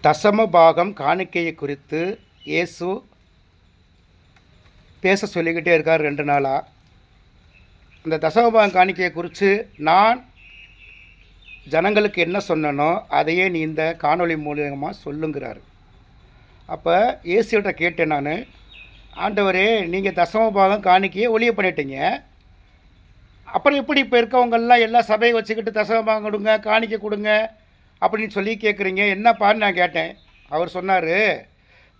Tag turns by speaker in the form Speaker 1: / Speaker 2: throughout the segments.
Speaker 1: தசம பாகம் காணிக்கையை குறித்து இயேசு பேச சொல்லிக்கிட்டே இருக்கார் 2 நாளாக. அந்த தசம பாகம் காணிக்கையை குறித்து நான் ஜனங்களுக்கு என்ன சொன்னனோ அதையே நீ இந்த காணொளி மூலியமாக சொல்லுங்கிறார். அப்போ இயேசுகிட்ட கேட்டேன் நான், ஆண்டவரே நீங்கள் தசம பாகம் காணிக்கையை ஒழிய பண்ணிட்டீங்க, அப்புறம் எப்படி இப்போ இருக்கவங்கெல்லாம் எல்லா சபையை வச்சுக்கிட்டு தசம பாகம் கொடுங்க காணிக்கை கொடுங்க அப்படின்னு சொல்லி கேட்குறீங்க, என்னப்பான்னு நான் கேட்டேன். அவர் சொன்னார்,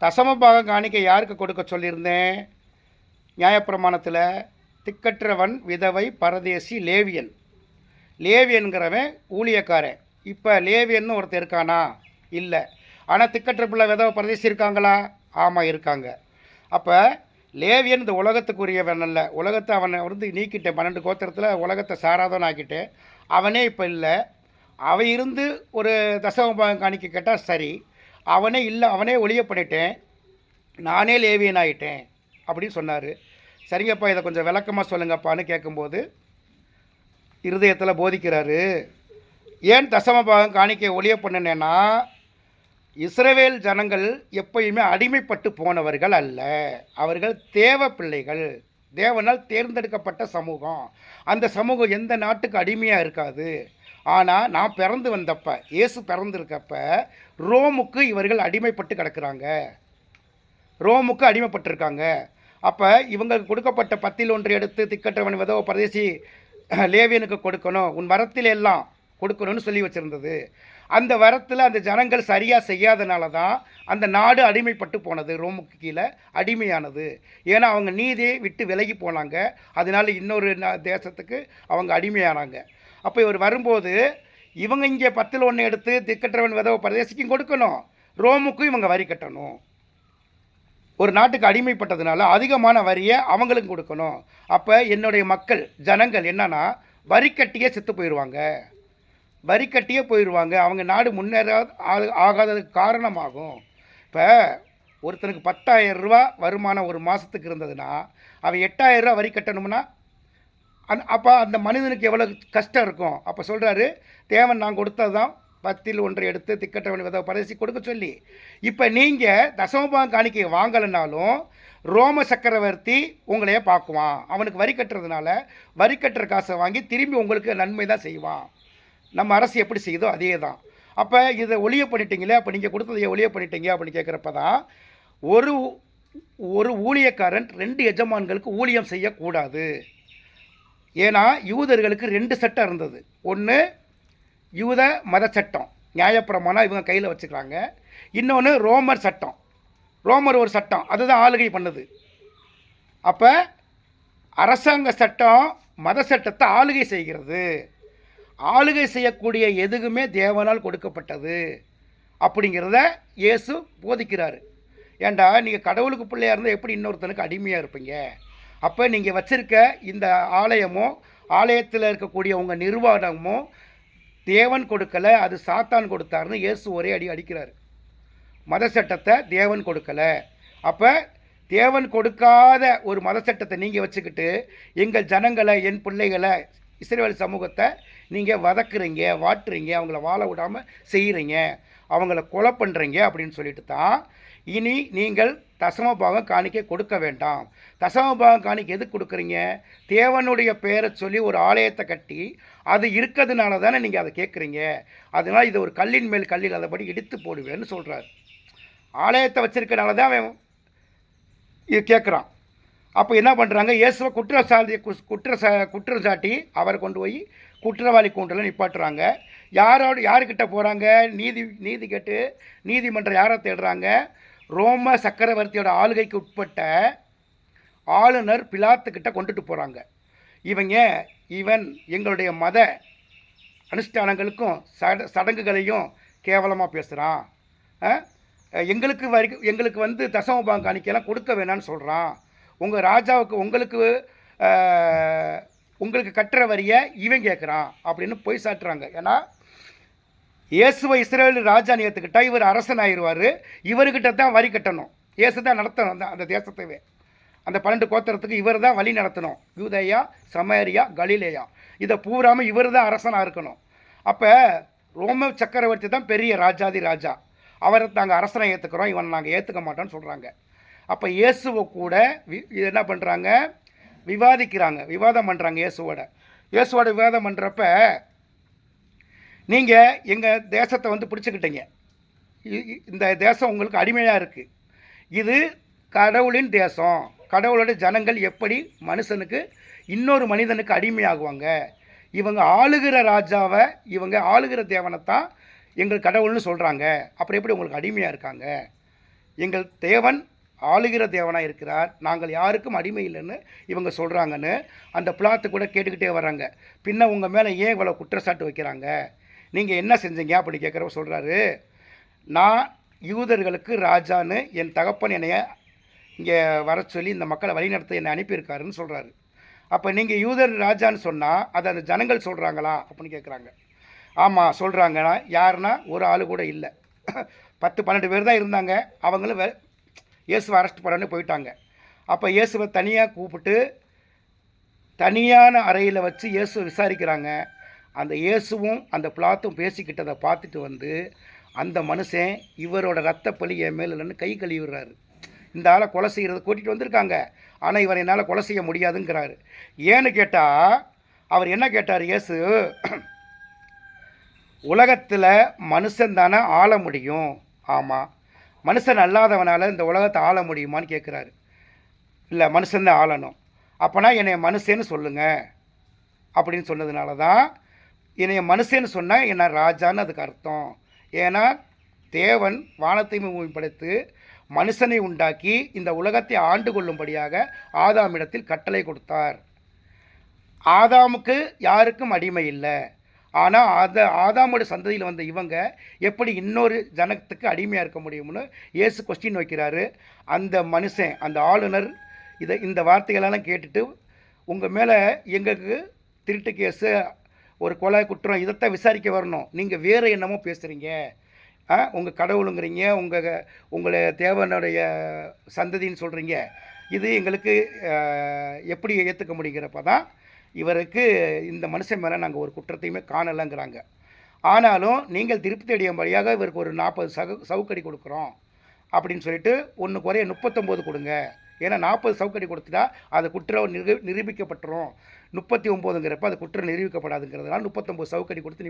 Speaker 1: தசம பாகம் காணிக்கை யாருக்கு கொடுக்க சொல்லியிருந்தேன்? நியாயப்பிரமாணத்தில் திக்கற்றவன், விதவை, பரதேசி, லேவியன். லேவியன்கிறவன் ஊழியக்காரன். இப்போ லேவியன்னு ஒருத்தர் இருக்கானா? இல்லை. ஆனால் திக்கற்ற பிள்ளை, விதவை, பரதேசி இருக்காங்களா? ஆமாம், இருக்காங்க. அப்போ லேவியன் இந்த உலகத்துக்குரியவன் அல்ல. உலகத்தை அவனை நீக்கிட்டேன். 12 கோத்திரத்தில் உலகத்தை சாராதவன் ஆக்கிட்டேன். அவனே இப்போ இல்லை. அவன் இருந்து ஒரு தசம பாகம் காணிக்க கேட்டால் சரி, அவனே இல்லை, அவனே ஒழிய பண்ணிட்டேன், நானே லேவியன் ஆகிட்டேன் அப்படின்னு சொன்னார். சரிங்கப்பா, இதை கொஞ்சம் விளக்கமாக சொல்லுங்கப்பான்னு கேட்கும்போது இருதயத்தில் போதிக்கிறாரு. ஏன் தசம பாகம் காணிக்கை ஒழிய பண்ணினேன்னா, இஸ்ரவேல் ஜனங்கள் எப்பயுமே அடிமைப்பட்டு போனவர்கள் அல்ல. அவர்கள் தேவ பிள்ளைகள், தேவனால் தேர்ந்தெடுக்கப்பட்ட சமூகம். அந்த சமூகம் எந்த நாட்டுக்கு அடிமையாக இருக்காது. ஆனால் நான் பிறந்து வந்தப்போ, இயேசு பிறந்திருக்கப்ப ரோமுக்கு இவர்கள் அடிமைப்பட்டு கிடக்கிறாங்க, ரோமுக்கு அடிமைப்பட்டிருக்காங்க. அப்போ இவங்களுக்கு கொடுக்கப்பட்ட 10 எடுத்து திக்கற்றவன், விதவ, பரதேசி, லேவியனுக்கு கொடுக்கணும், உன் வரத்தில் எல்லாம் கொடுக்கணும்னு சொல்லி வச்சுருந்தது. அந்த வரத்தில் அந்த ஜனங்கள் சரியாக செய்யாதனால தான் அந்த நாடு அடிமைப்பட்டு போனது, ரோமுக்கு கீழே அடிமையானது. ஏன்னா அவங்க நீதியை விட்டு விலகி போனாங்க, அதனால இன்னொரு தேசத்துக்கு அவங்க அடிமையானாங்க. அப்போ இவர் வரும்போது இவங்க இங்கே 10 எடுத்து திக்கற்றவன், விதவ, பரதேசிக்கும் கொடுக்கணும், ரோமுக்கும் இவங்க வரி கட்டணும். ஒரு நாட்டுக்கு அடிமைப்பட்டதுனால அதிகமான வரியை அவங்களுக்கு கொடுக்கணும். அப்போ என்னுடைய மக்கள் ஜனங்கள் என்னன்னா வரி கட்டியே செத்து போயிடுவாங்க, வரி கட்டியே போயிடுவாங்க. அவங்க நாடு முன்னேற ஆகாததுக்கு காரணமாகும். இப்போ ஒருத்தனுக்கு 10,000 ரூபா வருமானம் ஒரு மாதத்துக்கு இருந்ததுன்னா அவன் 8,000 ரூபா வரி கட்டணும்னா அப்போ அந்த மனிதனுக்கு எவ்வளோ கஷ்டம் இருக்கும். அப்போ சொல்கிறாரு, தேவன் நான் கொடுத்தது தான் 10 எடுத்து திக்கற்றவன், விதவை, பரதேசி கொடுக்க சொல்லி. இப்போ நீங்கள் தசமபாகம் காணிக்கையை வாங்கலைனாலும் ரோம சக்கரவர்த்தி உங்களையே பார்க்குவான். அவனுக்கு வரி கட்டுறதுனால வரி கட்டுற காசை வாங்கி திரும்பி உங்களுக்கு நன்மை தான் செய்வான். நம்ம அரசு எப்படி செய்யுதோ அதே தான். அப்போ இதை ஒழிய பண்ணிட்டீங்களே, அப்போ நீங்கள் கொடுத்ததை ஒழிய பண்ணிட்டீங்க அப்படின்னு கேட்குறப்ப தான் ஒரு ஊழியக்காரன் 2 எஜமான்களுக்கு ஊழியம் செய்யக்கூடாது. ஏன்னா யூதர்களுக்கு 2 சட்டம் இருந்தது. ஒன்று யூத மத சட்டம், நியாயப்பிரமாணம் இவங்க கையில் வச்சுக்கிறாங்க. இன்னொன்று ரோமர் சட்டம், ரோமர் ஒரு சட்டம், அதுதான் ஆளுகை பண்ணுது. அப்போ அரசாங்க சட்டம் மத சட்டத்தை ஆளுகை செய்கிறது. ஆளுகை செய்யக்கூடிய எதுவுமே தேவனால் கொடுக்கப்பட்டது அப்படிங்கிறத இயேசு போதிக்கிறாரு. ஏண்டா நீங்கள் கடவுளுக்கு பிள்ளையாக இருந்தால் எப்படி இன்னொருத்தனுக்கு அடிமையாக இருப்பீங்க? அப்போ நீங்கள் வச்சுருக்க இந்த ஆலயமோ ஆலயத்தில் இருக்கக்கூடிய உங்கள் நிர்வாகமோ தேவன் கொடுக்கலை, அது சாத்தான் கொடுத்தாருன்னு இயேசு ஒரே அடிக்கிறார். மத சட்டத்தை தேவன் கொடுக்கலை. அப்போ தேவன் கொடுக்காத ஒரு மத சட்டத்தை நீங்கள் வச்சுக்கிட்டு எங்கள் ஜனங்களை, என் பிள்ளைகளை, இஸ்ரவேல் சமூகத்தை நீங்கள் வதக்குறீங்க, வாட்டுறீங்க, அவங்கள வாழ விடாமல் செய்கிறீங்க, அவங்கள கொலை பண்ணுறீங்க அப்படின்னு சொல்லிட்டு தான் இனி நீங்கள் தசம பாகம் காணிக்கை கொடுக்க வேண்டாம். தசம பாகம் காணிக்கை எதுக்கு கொடுக்குறீங்க? தேவனுடைய பேரை சொல்லி ஒரு ஆலயத்தை கட்டி அது இருக்கிறதுனால தானே நீங்கள் அதை கேட்குறீங்க. அதனால் இது ஒரு கல்லின் மேல் கல்லில் அதைப்படி இடித்து போடுவேன்னு சொல்கிறார். ஆலயத்தை வச்சிருக்கனால தான் அவன் இது கேட்குறான். அப்போ என்ன பண்ணுறாங்க? இயேசுவை குற்றம் சாட்டி அவரை கொண்டு போய் குற்றவாளி கூண்டில் நிப்பாட்டுறாங்க. யாருக்கிட்ட போகிறாங்க? நீதி கேட்டு நீதிமன்றம் யாரை தேடுறாங்க? ரோம சக்கரவர்த்தியோட ஆளுகைக்கு உட்பட்ட ஆளுநர் பிலாத்துக்கிட்ட கொண்டுட்டு போகிறாங்க. இவன் எங்களுடைய மத அனுஷ்டானங்களுக்கும் சடங்குகளையும் கேவலமாக பேசுகிறான், எங்களுக்கு தசம பாகம் காணிக்கையெல்லாம் கொடுக்க வேணான்னு சொல்கிறான், உங்கள் ராஜாவுக்கு உங்களுக்கு கட்டுற வரியை இவன் கேட்குறான் அப்படின்னு போய் சாட்டுறாங்க. ஏன்னா இயேசுவை இஸ்ரவேல் ராஜா ஏற்றுக்கிட்டா இவர் அரசன் ஆயிடுவார், இவர்கிட்ட தான் வரி கட்டணும். இயேசு தான் நடத்தணும் அந்த தேசத்தைவே. அந்த 12 கோத்திரத்துக்கு இவர் தான் வழி நடத்தணும். யூதேயா, சமேரியா, கலிலேயா, இதை பூராமல் இவர் தான் அரசனாக இருக்கணும். அப்போ ரோம சக்கரவர்த்தி தான் பெரிய ராஜாதி ராஜா. அவரை நாங்கள் அரசனை ஏற்றுக்கிறோம், இவனை நாங்கள் ஏற்றுக்க மாட்டோம்னு சொல்கிறாங்க. அப்போ இயேசுவை கூட இது என்ன பண்ணுறாங்க, விவாதம் பண்ணுறாங்க இயேசுவோட விவாதம் பண்ணுறப்ப, நீங்கள் எங்கள் தேசத்தை வந்து பிடிச்சிக்கிட்டீங்க, இந்த தேசம் உங்களுக்கு அடிமையாக இருக்குது, இது கடவுளின் தேசம், கடவுளோட ஜனங்கள் எப்படி மனுஷனுக்கு இன்னொரு மனிதனுக்கு அடிமையாகுவாங்க, இவங்க ஆளுகிற ராஜாவை, இவங்க ஆளுகிற தேவனைத்தான் எங்கள் கடவுள்னு சொல்கிறாங்க, அப்புறம் எப்படி உங்களுக்கு அடிமையாக இருக்காங்க, எங்கள் தேவன் ஆளுகிற தேவனாக இருக்கிறார், நாங்கள் யாருக்கும் அடிமை இல்லைன்னு இவங்க சொல்கிறாங்கன்னு அந்த பிளாத்து கூட கேட்டுக்கிட்டே வராங்க. பின்ன உங்கள் மேலே ஏன் இவ்வளோ குற்றச்சாட்டு வைக்கிறாங்க, நீங்கள் என்ன செஞ்சீங்க அப்படி கேட்குறவ சொல்கிறாரு, நான் யூதர்களுக்கு ராஜான்னு என் தகப்பன் என்னைய இங்கே வர சொல்லி இந்த மக்களை வழிநடத்த என்னை அனுப்பியிருக்காருன்னு சொல்கிறாரு. அப்போ நீங்கள் யூதர் ராஜான்னு சொன்னால் அதை அந்த ஜனங்கள் சொல்கிறாங்களா அப்படின்னு கேட்குறாங்க. ஆமாம் சொல்கிறாங்கன்னா, யாருன்னா ஒரு ஆள் கூட இல்லை, 10-12 பேர் தான் இருந்தாங்க, அவங்களும் இயேசுவை அரெஸ்ட் பண்ணி போயிட்டாங்க. அப்போ இயேசுவை தனியாக கூப்பிட்டு தனியான அறையில் வச்சு இயேசுவை விசாரிக்கிறாங்க. அந்த இயேசுவும் அந்த பிளாத்தும் பேசிக்கிட்டதை பார்த்துட்டு வந்து அந்த மனுஷன் இவரோட ரத்த பலி என் மேல் இல்லைன்னு கை கழுவிடுறாரு. இந்த ஆளை கொலை செய்கிறது கூட்டிகிட்டு வந்திருக்காங்க, ஆனால் இவர் என்னால் கொலை செய்ய முடியாதுங்கிறாரு. ஏன்னு கேட்டால் அவர் என்ன கேட்டார் இயேசு, உலகத்தில் மனுஷன் தானே ஆள முடியும், ஆமாம், மனுஷன் அல்லாதவனால் இந்த உலகத்தை ஆள முடியுமான்னு கேட்குறாரு. இல்லை, மனுஷன்தான் ஆளணும், அப்போனா என்னை மனுஷன்னு சொல்லுங்கள் அப்படின்னு சொன்னதுனால தான் என்னைய மனுஷன்னு சொன்னால் என்ன ராஜான்னு அதுக்கு அர்த்தம். ஏன்னா தேவன் வானத்தை பூமி படைத்து மனுஷனை உண்டாக்கி இந்த உலகத்தை ஆண்டு கொள்ளும்படியாக ஆதாமிடத்தில் கட்டளை கொடுத்தார். ஆதாமுக்கு யாருக்கும் அடிமை இல்லை, ஆனால் ஆதாமோட சந்ததியில் வந்த இவங்க எப்படி இன்னொரு ஜனத்துக்கு அடிமையாக இருக்க முடியும்னு இயேசு கொஸ்டின் வைக்கிறாரு. அந்த மனுஷன், அந்த ஆளுநர் இந்த வார்த்தைகளெல்லாம் கேட்டுட்டு, உங்கள் மேலே எங்களுக்கு திருட்டு கேஸு, ஒரு கொலை குற்றம், இதைத்தான் விசாரிக்க வரணும், நீங்கள் வேறு என்னமோ பேசுகிறீங்க, உங்கள் கடவுளுங்கிறீங்க, உங்களை தேவனுடைய சந்ததின்னு சொல்கிறீங்க, இது எங்களுக்கு எப்படி ஏற்றுக்க முடிகிறப்ப தான் இவருக்கு இந்த மனுஷன் மேலே நாங்கள் ஒரு குற்றத்தையுமே காணலைங்கிறாங்க. ஆனாலும் நீங்கள் திருப்தி அடையும்படியாக இவருக்கு ஒரு 40 சவுக்கடி கொடுக்குறோம் அப்படின்னு சொல்லிட்டு ஒன்று குறைய 39 கொடுங்க, ஏன்னா 40 சவுக்கடி கொடுத்துட்டா அது குற்றம் நிரூபிக்கப்பட்டுரும், 39ங்கிறப்ப அது குற்றம் நிரூபிக்கப்படாதுங்கிறதுனால 39 சவுக்கடி கொடுத்து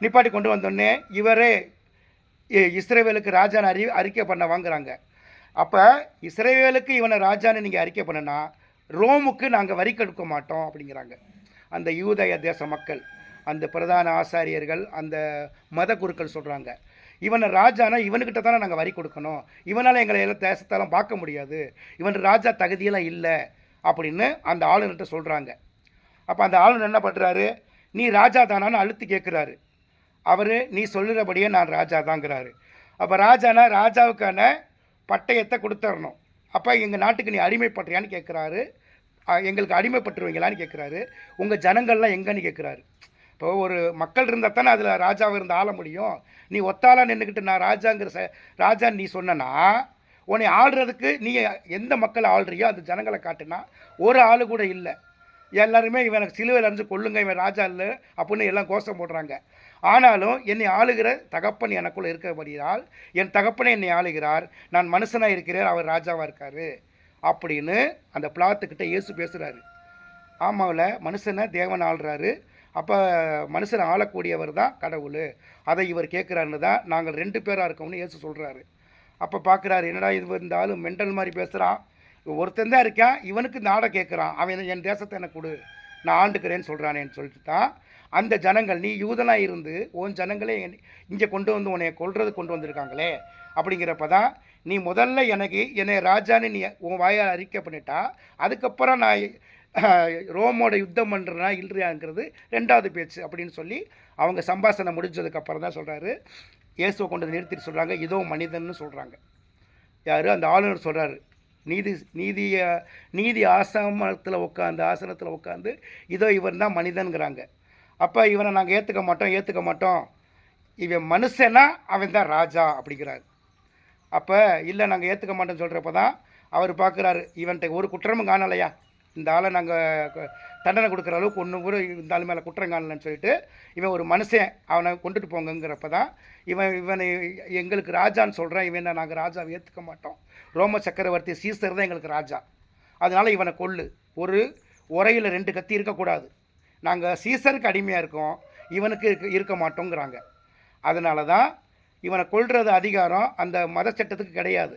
Speaker 1: நிப்பாட்டி கொண்டு வந்தோடனே இவரே இஸ்ரவேலுக்கு ராஜான்னு அறிக்கை பண்ண வாங்குறாங்க. அப்போ இஸ்ரவேலுக்கு இவனை ராஜான்னு நீங்கள் அறிக்கை பண்ணனா ரோமுக்கு நாங்கள் வரி கொடுக்க மாட்டோம் அப்படிங்கிறாங்க. அந்த யூதய தேச மக்கள், அந்த பிரதான ஆசாரியர்கள், அந்த மத குருக்கள் சொல்கிறாங்க, இவனை ராஜானா இவனுக்கிட்ட தானே நாங்கள் வரி கொடுக்கணும், இவனால் எங்களை எல்லாம் தேசத்தெல்லாம் பார்க்க முடியாது, இவன் ராஜா தகுதியெல்லாம் இல்லை அப்படின்னு அந்த ஆளுநர்கிட்ட சொல்கிறாங்க. அப்போ அந்த ஆளுநர் என்ன பண்ணுறாரு, நீ ராஜா தானான்னு அழுத்தி கேட்குறாரு. அவர் நீ சொல்லுறபடியே நான் ராஜா தாங்கிறாரு. அப்போ ராஜானா ராஜாவுக்கான பட்டயத்தை கொடுத்துடணும். அப்போ எங்கள் நாட்டுக்கு நீ அடிமைப்படுறியான்னு கேட்குறாரு, எங்களுக்கு அடிமைப்பட்டுருவீங்களான்னு கேட்குறாரு, உங்கள் ஜனங்கள்லாம் எங்கன்னு கேட்குறாரு. இப்போ ஒரு மக்கள் இருந்தால் தானே அதில் ராஜாவை இருந்து ஆள முடியும், நீ ஒத்தாளாக நின்றுக்கிட்டு நான் ராஜான்னு நீ சொன்னா, உன்னை ஆள்றதுக்கு நீ எந்த மக்களை ஆள்றியோ அந்த ஜனங்களை காட்டுனா ஒரு ஆள் கூட இல்லை, எல்லாருமே இவனுக்கு சிலுவையில் அரைஞ்சு கொள்ளுங்க, இவன் ராஜா இல்லை அப்படின்னு எல்லாம் கோஷம் போடுறாங்க. ஆனாலும் என்னை ஆளுகிற தகப்பன் எனக்குள்ளே இருக்கிறபடியால் என் தகப்பனை என்னை ஆளுகிறார், நான் மனுஷனாக இருக்கிறேன், அவர் ராஜாவாக இருக்கார் அப்படின்னு அந்த பிளாத்துக்கிட்ட இயேசு பேசுகிறாரு. ஆமாவில் மனுஷனை தேவன் ஆள்றாரு, அப்போ மனுஷனை ஆளக்கூடியவர் தான் கடவுள், அதை இவர் கேட்குறாருன்னு தான் நாங்கள் 2 பேராக இருக்கோம்னு இயேசு சொல்கிறாரு. அப்போ பார்க்குறாரு, என்னடா இது இருந்தாலும் மெண்டல் மாதிரி பேசுகிறான், ஒருத்தன் தான் இருக்கான், இவனுக்கு நாடை கேட்குறான், அவன் என் தேசத்தை எனக்கு கொடு, நான் ஆண்டுக்கிறேன்னு சொல்கிறானேன்னு சொல்லிட்டு தான் அந்த ஜனங்கள், நீ யூதனாக இருந்து உன் ஜனங்களே இங்கே கொண்டு வந்து உன்னை கொண்டு வந்திருக்காங்களே, அப்படிங்கிறப்ப தான் நீ முதல்ல என்னை ராஜான்னு நீ உன் வாயால் அறிக்கை பண்ணிட்டா, அதுக்கப்புறம் நான் ரோமோட யுத்தம் பண்ணுறனா இல்லையாங்கிறது 2வது பேச்சு அப்படின்னு சொல்லி அவங்க சம்பாஷணை முடிஞ்சதுக்கப்புறம் தான் சொல்கிறாரு, இயேசுவை கொண்டு வந்து நிறுத்திட்டு சொல்கிறாங்க, இதோ மனிதன்னு சொல்கிறாங்க. யார்? அந்த ஆளுநர் சொல்கிறாரு, நீதி ஆசனத்தில் உட்காந்து இதோ இவன் தான் மனிதன்கிறாங்க. அப்போ இவனை நாங்கள் ஏற்றுக்க மாட்டோம், இவன் மனுஷனா அவன் தான் ராஜா அப்படிங்கிறாரு. அப்போ இல்லை நாங்கள் ஏற்றுக்க மாட்டோன்னு சொல்கிறப்ப தான் அவர் பார்க்குறாரு, இவன்கிட்ட ஒரு குற்றமும் காணலையா, இந்த ஆளை நாங்கள் தண்டனை கொடுக்குற அளவுக்கு ஒன்று கூட இந்த ஆள் மேலே குற்றம் காணலன்னு சொல்லிட்டு இவன் ஒரு மனுஷன், அவனை கொண்டுட்டு போங்கங்கிறப்ப தான் இவனை எங்களுக்கு ராஜான்னு சொல்கிறேன், இவனை நாங்கள் ராஜாவை ஏற்றுக்க மாட்டோம், ரோம சக்கரவர்த்தி சீசர் தான் எங்களுக்கு ராஜா, அதனால் இவனை கொல்லு, ஒரு உரையில் 2 கத்தி இருக்கக்கூடாது, நாங்கள் சீசருக்கு அடிமையாக இருக்கோம், இவனுக்கு இருக்க மாட்டோங்கிறாங்க. அதனால தான் இவனை கொல்றது அதிகாரம் அந்த மத சட்டத்துக்கு கிடையாது.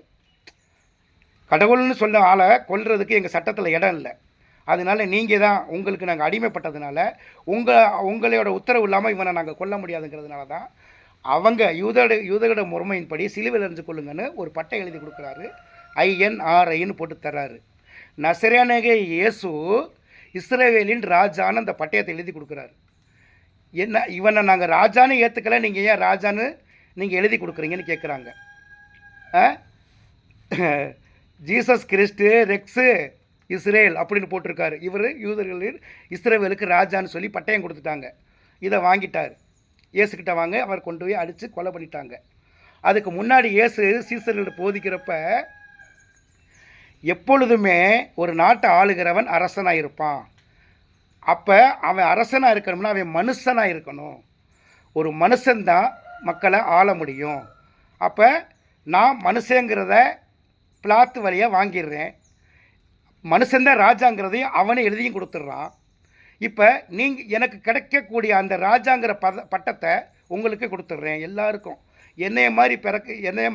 Speaker 1: கடவுள்னு சொல்ல ஆளை கொல்றதுக்கு எங்கள் சட்டத்தில் இடம் இல்லை. அதனால நீங்கள் தான், உங்களுக்கு நாங்கள் அடிமைப்பட்டதுனால உங்களோட உத்தரவு இல்லாமல் இவனை நாங்கள் கொல்ல முடியாதுங்கிறதுனால தான் அவங்க யூதரோட முறைமையின்படி சிலுவையில் எறிஞ்சு கொள்ளுங்கன்னு ஒரு பட்டை எழுதி கொடுக்குறாரு. INRIன்னு போட்டு தர்றாரு. நசரேயனாகிய இயேசு இஸ்ரவேலின் ராஜான்னு அந்த பட்டயத்தை எழுதி கொடுக்குறாரு. என்ன இவனை நாங்கள் ராஜான்னு ஏற்றுக்கல, நீங்கள் ஏன் ராஜான்னு நீங்கள் எழுதி கொடுக்குறீங்கன்னு கேட்குறாங்க. ஜீசஸ் கிறிஸ்து ரெக்ஸு இஸ்ரேல் அப்படின்னு போட்டிருக்காரு. இவர் யூதர்களில் இஸ்ரேவேலுக்கு ராஜான்னு சொல்லி பட்டயம் கொடுத்துட்டாங்க. இதை வாங்கிட்டார். இயேசுக்கிட்ட வாங்க, அவர் கொண்டு போய் அடித்து கொலை பண்ணிட்டாங்க. அதுக்கு முன்னாடி இயேசு சீசர்கிட்ட போதிக்கிறப்ப எப்பொழுதுமே ஒரு நாட்டை ஆளுகிறவன் அரசனாக இருப்பான். அப்போ அவன் அரசனாக இருக்கணும்னா அவன் மனுஷனாக இருக்கணும். ஒரு மனுஷன்தான் மக்களை ஆள முடியும். அப்போ நான் மனுஷங்கிறத பிளாத்து வழியாக வாங்கிடுறேன், மனுஷன்தான் ராஜாங்கிறதையும் அவனை எழுதியும் கொடுத்துட்றான். இப்போ நீங்கள் எனக்கு கிடைக்கக்கூடிய அந்த ராஜாங்கிற பட்டத்தை உங்களுக்கு கொடுத்துட்றேன் எல்லாருக்கும். என்னைய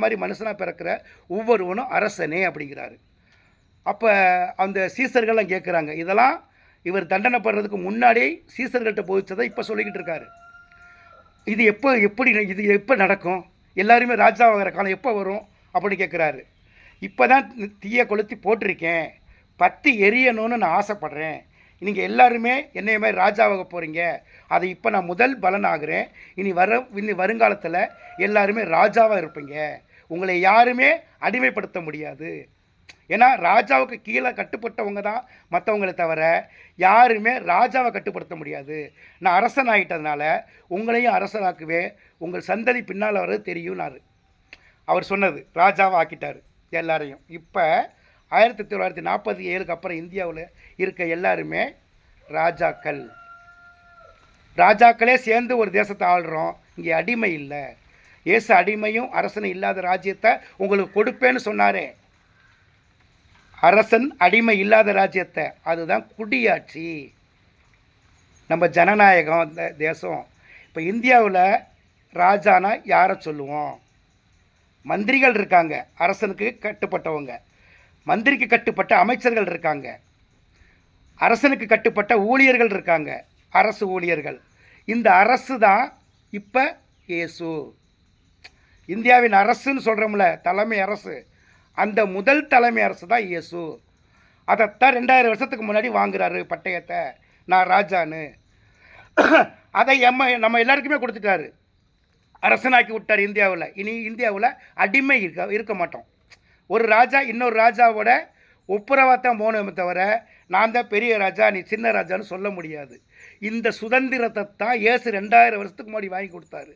Speaker 1: மாதிரி மனுஷனாக பிறக்கிற ஒவ்வொருவனும் அரசனே அப்படிங்கிறாரு. அப்போ அந்த சீசர்கள்லாம் கேட்குறாங்க. இதெல்லாம் இவர் தண்டனைப்படுறதுக்கு முன்னாடி சீசர்கள்ட்ட போதிச்சதை இப்போ சொல்லிக்கிட்டு இருக்காரு. இது எப்போ நடக்கும், எல்லாருமே ராஜாவாகிற காலம் எப்போ வரும் அப்படின்னு கேட்குறாரு. இப்போ தான் தீயை கொளுத்தி போட்டிருக்கேன், பற்றி எரியணும்னு நான் ஆசைப்பட்றேன், நீங்கள் எல்லாருமே என்னைய மாதிரி ராஜாவாக போகிறீங்க, அதை இப்போ நான் முதல் பலனாகிறேன், இனி வருங்காலத்தில் எல்லாருமே ராஜாவாக இருப்பீங்க, உங்களை யாருமே அடிமைப்படுத்த முடியாது. ஏன்னா ராஜாவுக்கு கீழே கட்டுப்பட்டவங்க தான் மற்றவங்களை தவிர யாருமே ராஜாவை கட்டுப்படுத்த முடியாது. நான் அரசன் ஆகிட்டதுனால உங்களையும் அரசனாக்குவே, உங்கள் சந்ததி பின்னால் வர்றது தெரியும்னாரு. அவர் சொன்னது ராஜாவை ஆக்கிட்டார் எல்லாரையும். இப்போ 1947 அப்புறம் இந்தியாவில் இருக்க எல்லாருமே ராஜாக்களே சேர்ந்து ஒரு தேசத்தை ஆள்றோம். இங்கே அடிமை இல்லை. இயேசு அடிமையும் அரசனும் இல்லாத ராஜ்யத்தை உங்களுக்கு கொடுப்பேன்னு சொன்னாரே, அரசன் அடிமை இல்லாத ராஜ்யத்தை, அதுதான் குடியாட்சி. நம்ம ஜனநாயகம் அந்த தேசம். இப்போ இந்தியாவில் ராஜானா யாரை சொல்லுவோம்? மந்திரிகள் இருக்காங்க, அரசனுக்கு கட்டுப்பட்டவங்க, மந்திரிக்கு கட்டுப்பட்ட அமைச்சர்கள் இருக்காங்க, அரசனுக்கு கட்டுப்பட்ட ஊழியர்கள் இருக்காங்க, அரசு ஊழியர்கள். இந்த அரசு தான் இப்போ இயேசு. இந்தியாவின் அரசுன்னு சொல்கிறோம்ல, தலைமை அரசு, அந்த முதல் தலைமை அரசு தான் இயேசு. அதைத்தான் 2000 வருஷத்துக்கு முன்னாடி வாங்குறாரு பட்டயத்தை, நான் ராஜான்னு. அதை நம்ம எல்லாருக்குமே கொடுத்துட்டாரு, அரசனாக்கி விட்டார் இந்தியாவில். இனி இந்தியாவில் அடிமை இருக்க மாட்டோம். ஒரு ராஜா இன்னொரு ராஜாவோட ஒப்புரவாத்தான் போனோமே தவிர நான் தான் பெரிய ராஜா நீ சின்ன ராஜான்னு சொல்ல முடியாது. இந்த சுதந்திரத்தை தான் இயேசு 2000 வருஷத்துக்கு முன்னாடி வாங்கி கொடுத்தாரு.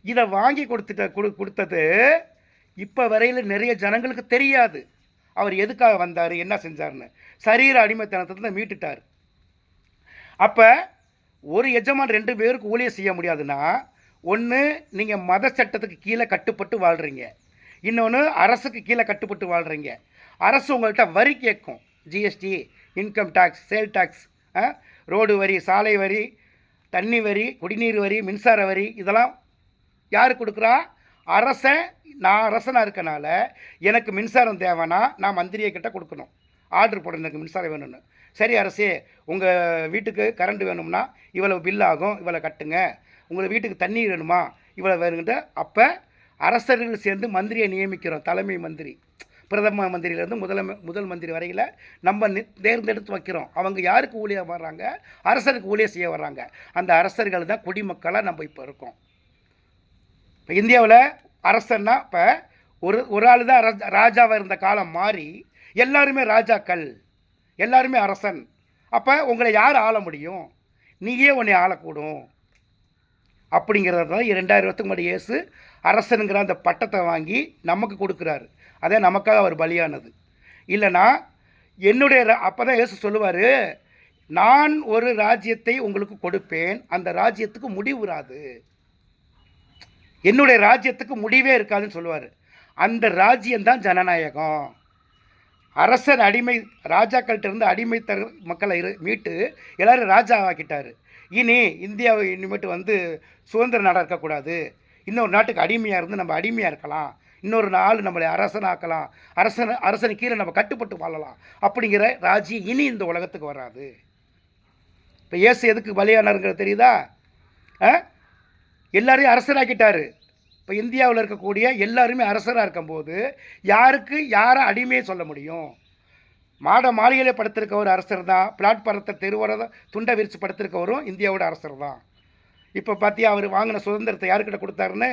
Speaker 1: இதை வாங்கி கொடுத்தது இப்போ வரையில் நிறைய ஜனங்களுக்கு தெரியாது. அவர் எதுக்காக வந்தார், என்ன செஞ்சார்னு. சரீர அடிமைத்தனத்தை தான் மீட்டுட்டார். அப்போ ஒரு எஜமான் 2 பேருக்கு ஊழியம் செய்ய முடியாதுன்னா, ஒன்று நீங்கள் மத சட்டத்துக்கு கீழே கட்டுப்பட்டு வாழ்கிறீங்க, இன்னொன்று அரசுக்கு கீழே கட்டுப்பட்டு வாழ்கிறீங்க. அரசு உங்கள்கிட்ட வரி கேட்கும், GST, income tax, sale tax, road வரி, சாலை வரி, தண்ணி வரி, குடிநீர் வரி, மின்சார வரி. இதெல்லாம் யார் கொடுக்குறா? அரசன். நான் அரசனாக இருக்கனால எனக்கு மின்சாரம் தேவைன்னா நான் மந்திரியை கிட்ட கொடுக்கணும், ஆர்டர் போட எனக்கு மின்சாரம் வேணும்னு. சரி அரசே, உங்கள் வீட்டுக்கு கரண்ட் வேணும்னா இவ்வளோ பில் ஆகும், இவ்வளோ கட்டுங்க. உங்கள் வீட்டுக்கு தண்ணி வேணுமா, இவ்வளோ வேணுங்கிட்ட. அப்போ அரசர்கள் சேர்ந்து மந்திரியை நியமிக்கிறோம். தலைமை மந்திரி, பிரதம மந்திரியிலேருந்து முதல் மந்திரி வரையில் நம்ம தேர்ந்தெடுத்து வைக்கிறோம். அவங்க யாருக்கு ஊழியம் வர்றாங்க? அரசருக்கு ஊழியம் செய்ய வர்றாங்க. அந்த அரசர்கள் தான் குடிமக்களாக நம்ம இப்போ இருக்கோம். இப்போ இந்தியாவில் அரசன்னா இப்போ ஒரு ஆள் தான் ராஜாவாக இருந்த காலம் மாறி எல்லாருமே ராஜாக்கள், எல்லாருமே அரசன். அப்போ உங்களை யார் ஆள முடியும்? நீயே உன்னை ஆளக்கூடும். அப்படிங்கிறத தான் 2000 வருஷத்துக்கு முன்னாடி இயேசு அரசனுங்கிற அந்த பட்டத்தை வாங்கி நமக்கு கொடுக்குறாரு. அதே நமக்காக அவர் பலியானது. இல்லைனா என்னுடைய அப்போ தான் இயேசு சொல்லுவார், நான் ஒரு ராஜ்யத்தை உங்களுக்கு கொடுப்பேன், அந்த ராஜ்யத்துக்கு முடிவு வராது. என்னுடைய ராஜ்யத்துக்கு முடிவே இருக்காதுன்னு சொல்லுவார். அந்த ராஜ்யம்தான் ஜனநாயகம். அரசர் அடிமை ராஜாக்கள்கிட்ட இருந்து அடிமை மக்களை மீட்டு எல்லோரும் ராஜா ஆக்கிட்டார். இனி இந்தியாவை இனிமேட்டு வந்து சுதந்திர நாடாக இருக்கக்கூடாது, இன்னொரு நாட்டுக்கு அடிமையாக இருந்து நம்ம அடிமையாக இருக்கலாம், இன்னொரு நாள் நம்மளை அரசனாக்கலாம், அரசனு கீழே நம்ம கட்டுப்பட்டு வாழலாம் அப்படிங்கிற ராஜ்யம் இனி இந்த உலகத்துக்கு வராது. இப்போ இயேசு எதுக்கு பலியானாருங்கிறது தெரியுதா? எல்லாரையும் அரசராக்கிட்டார். இப்போ இந்தியாவில் இருக்கக்கூடிய எல்லாருமே அரசராக இருக்கும்போது யாருக்கு யாரை அடிமையை சொல்ல முடியும்? மாட மாளிகையில் படுத்திருக்க ஒரு அரசர் தான், பிளாட்பாரத்தை தெருவோட துண்டை விரித்து படுத்திருக்கவரும் இந்தியாவோட அரசர் தான். இப்போ பார்த்தியா அவர் வாங்கின சுதந்திரத்தை யாருக்கிட்ட கொடுத்தாருன்னு?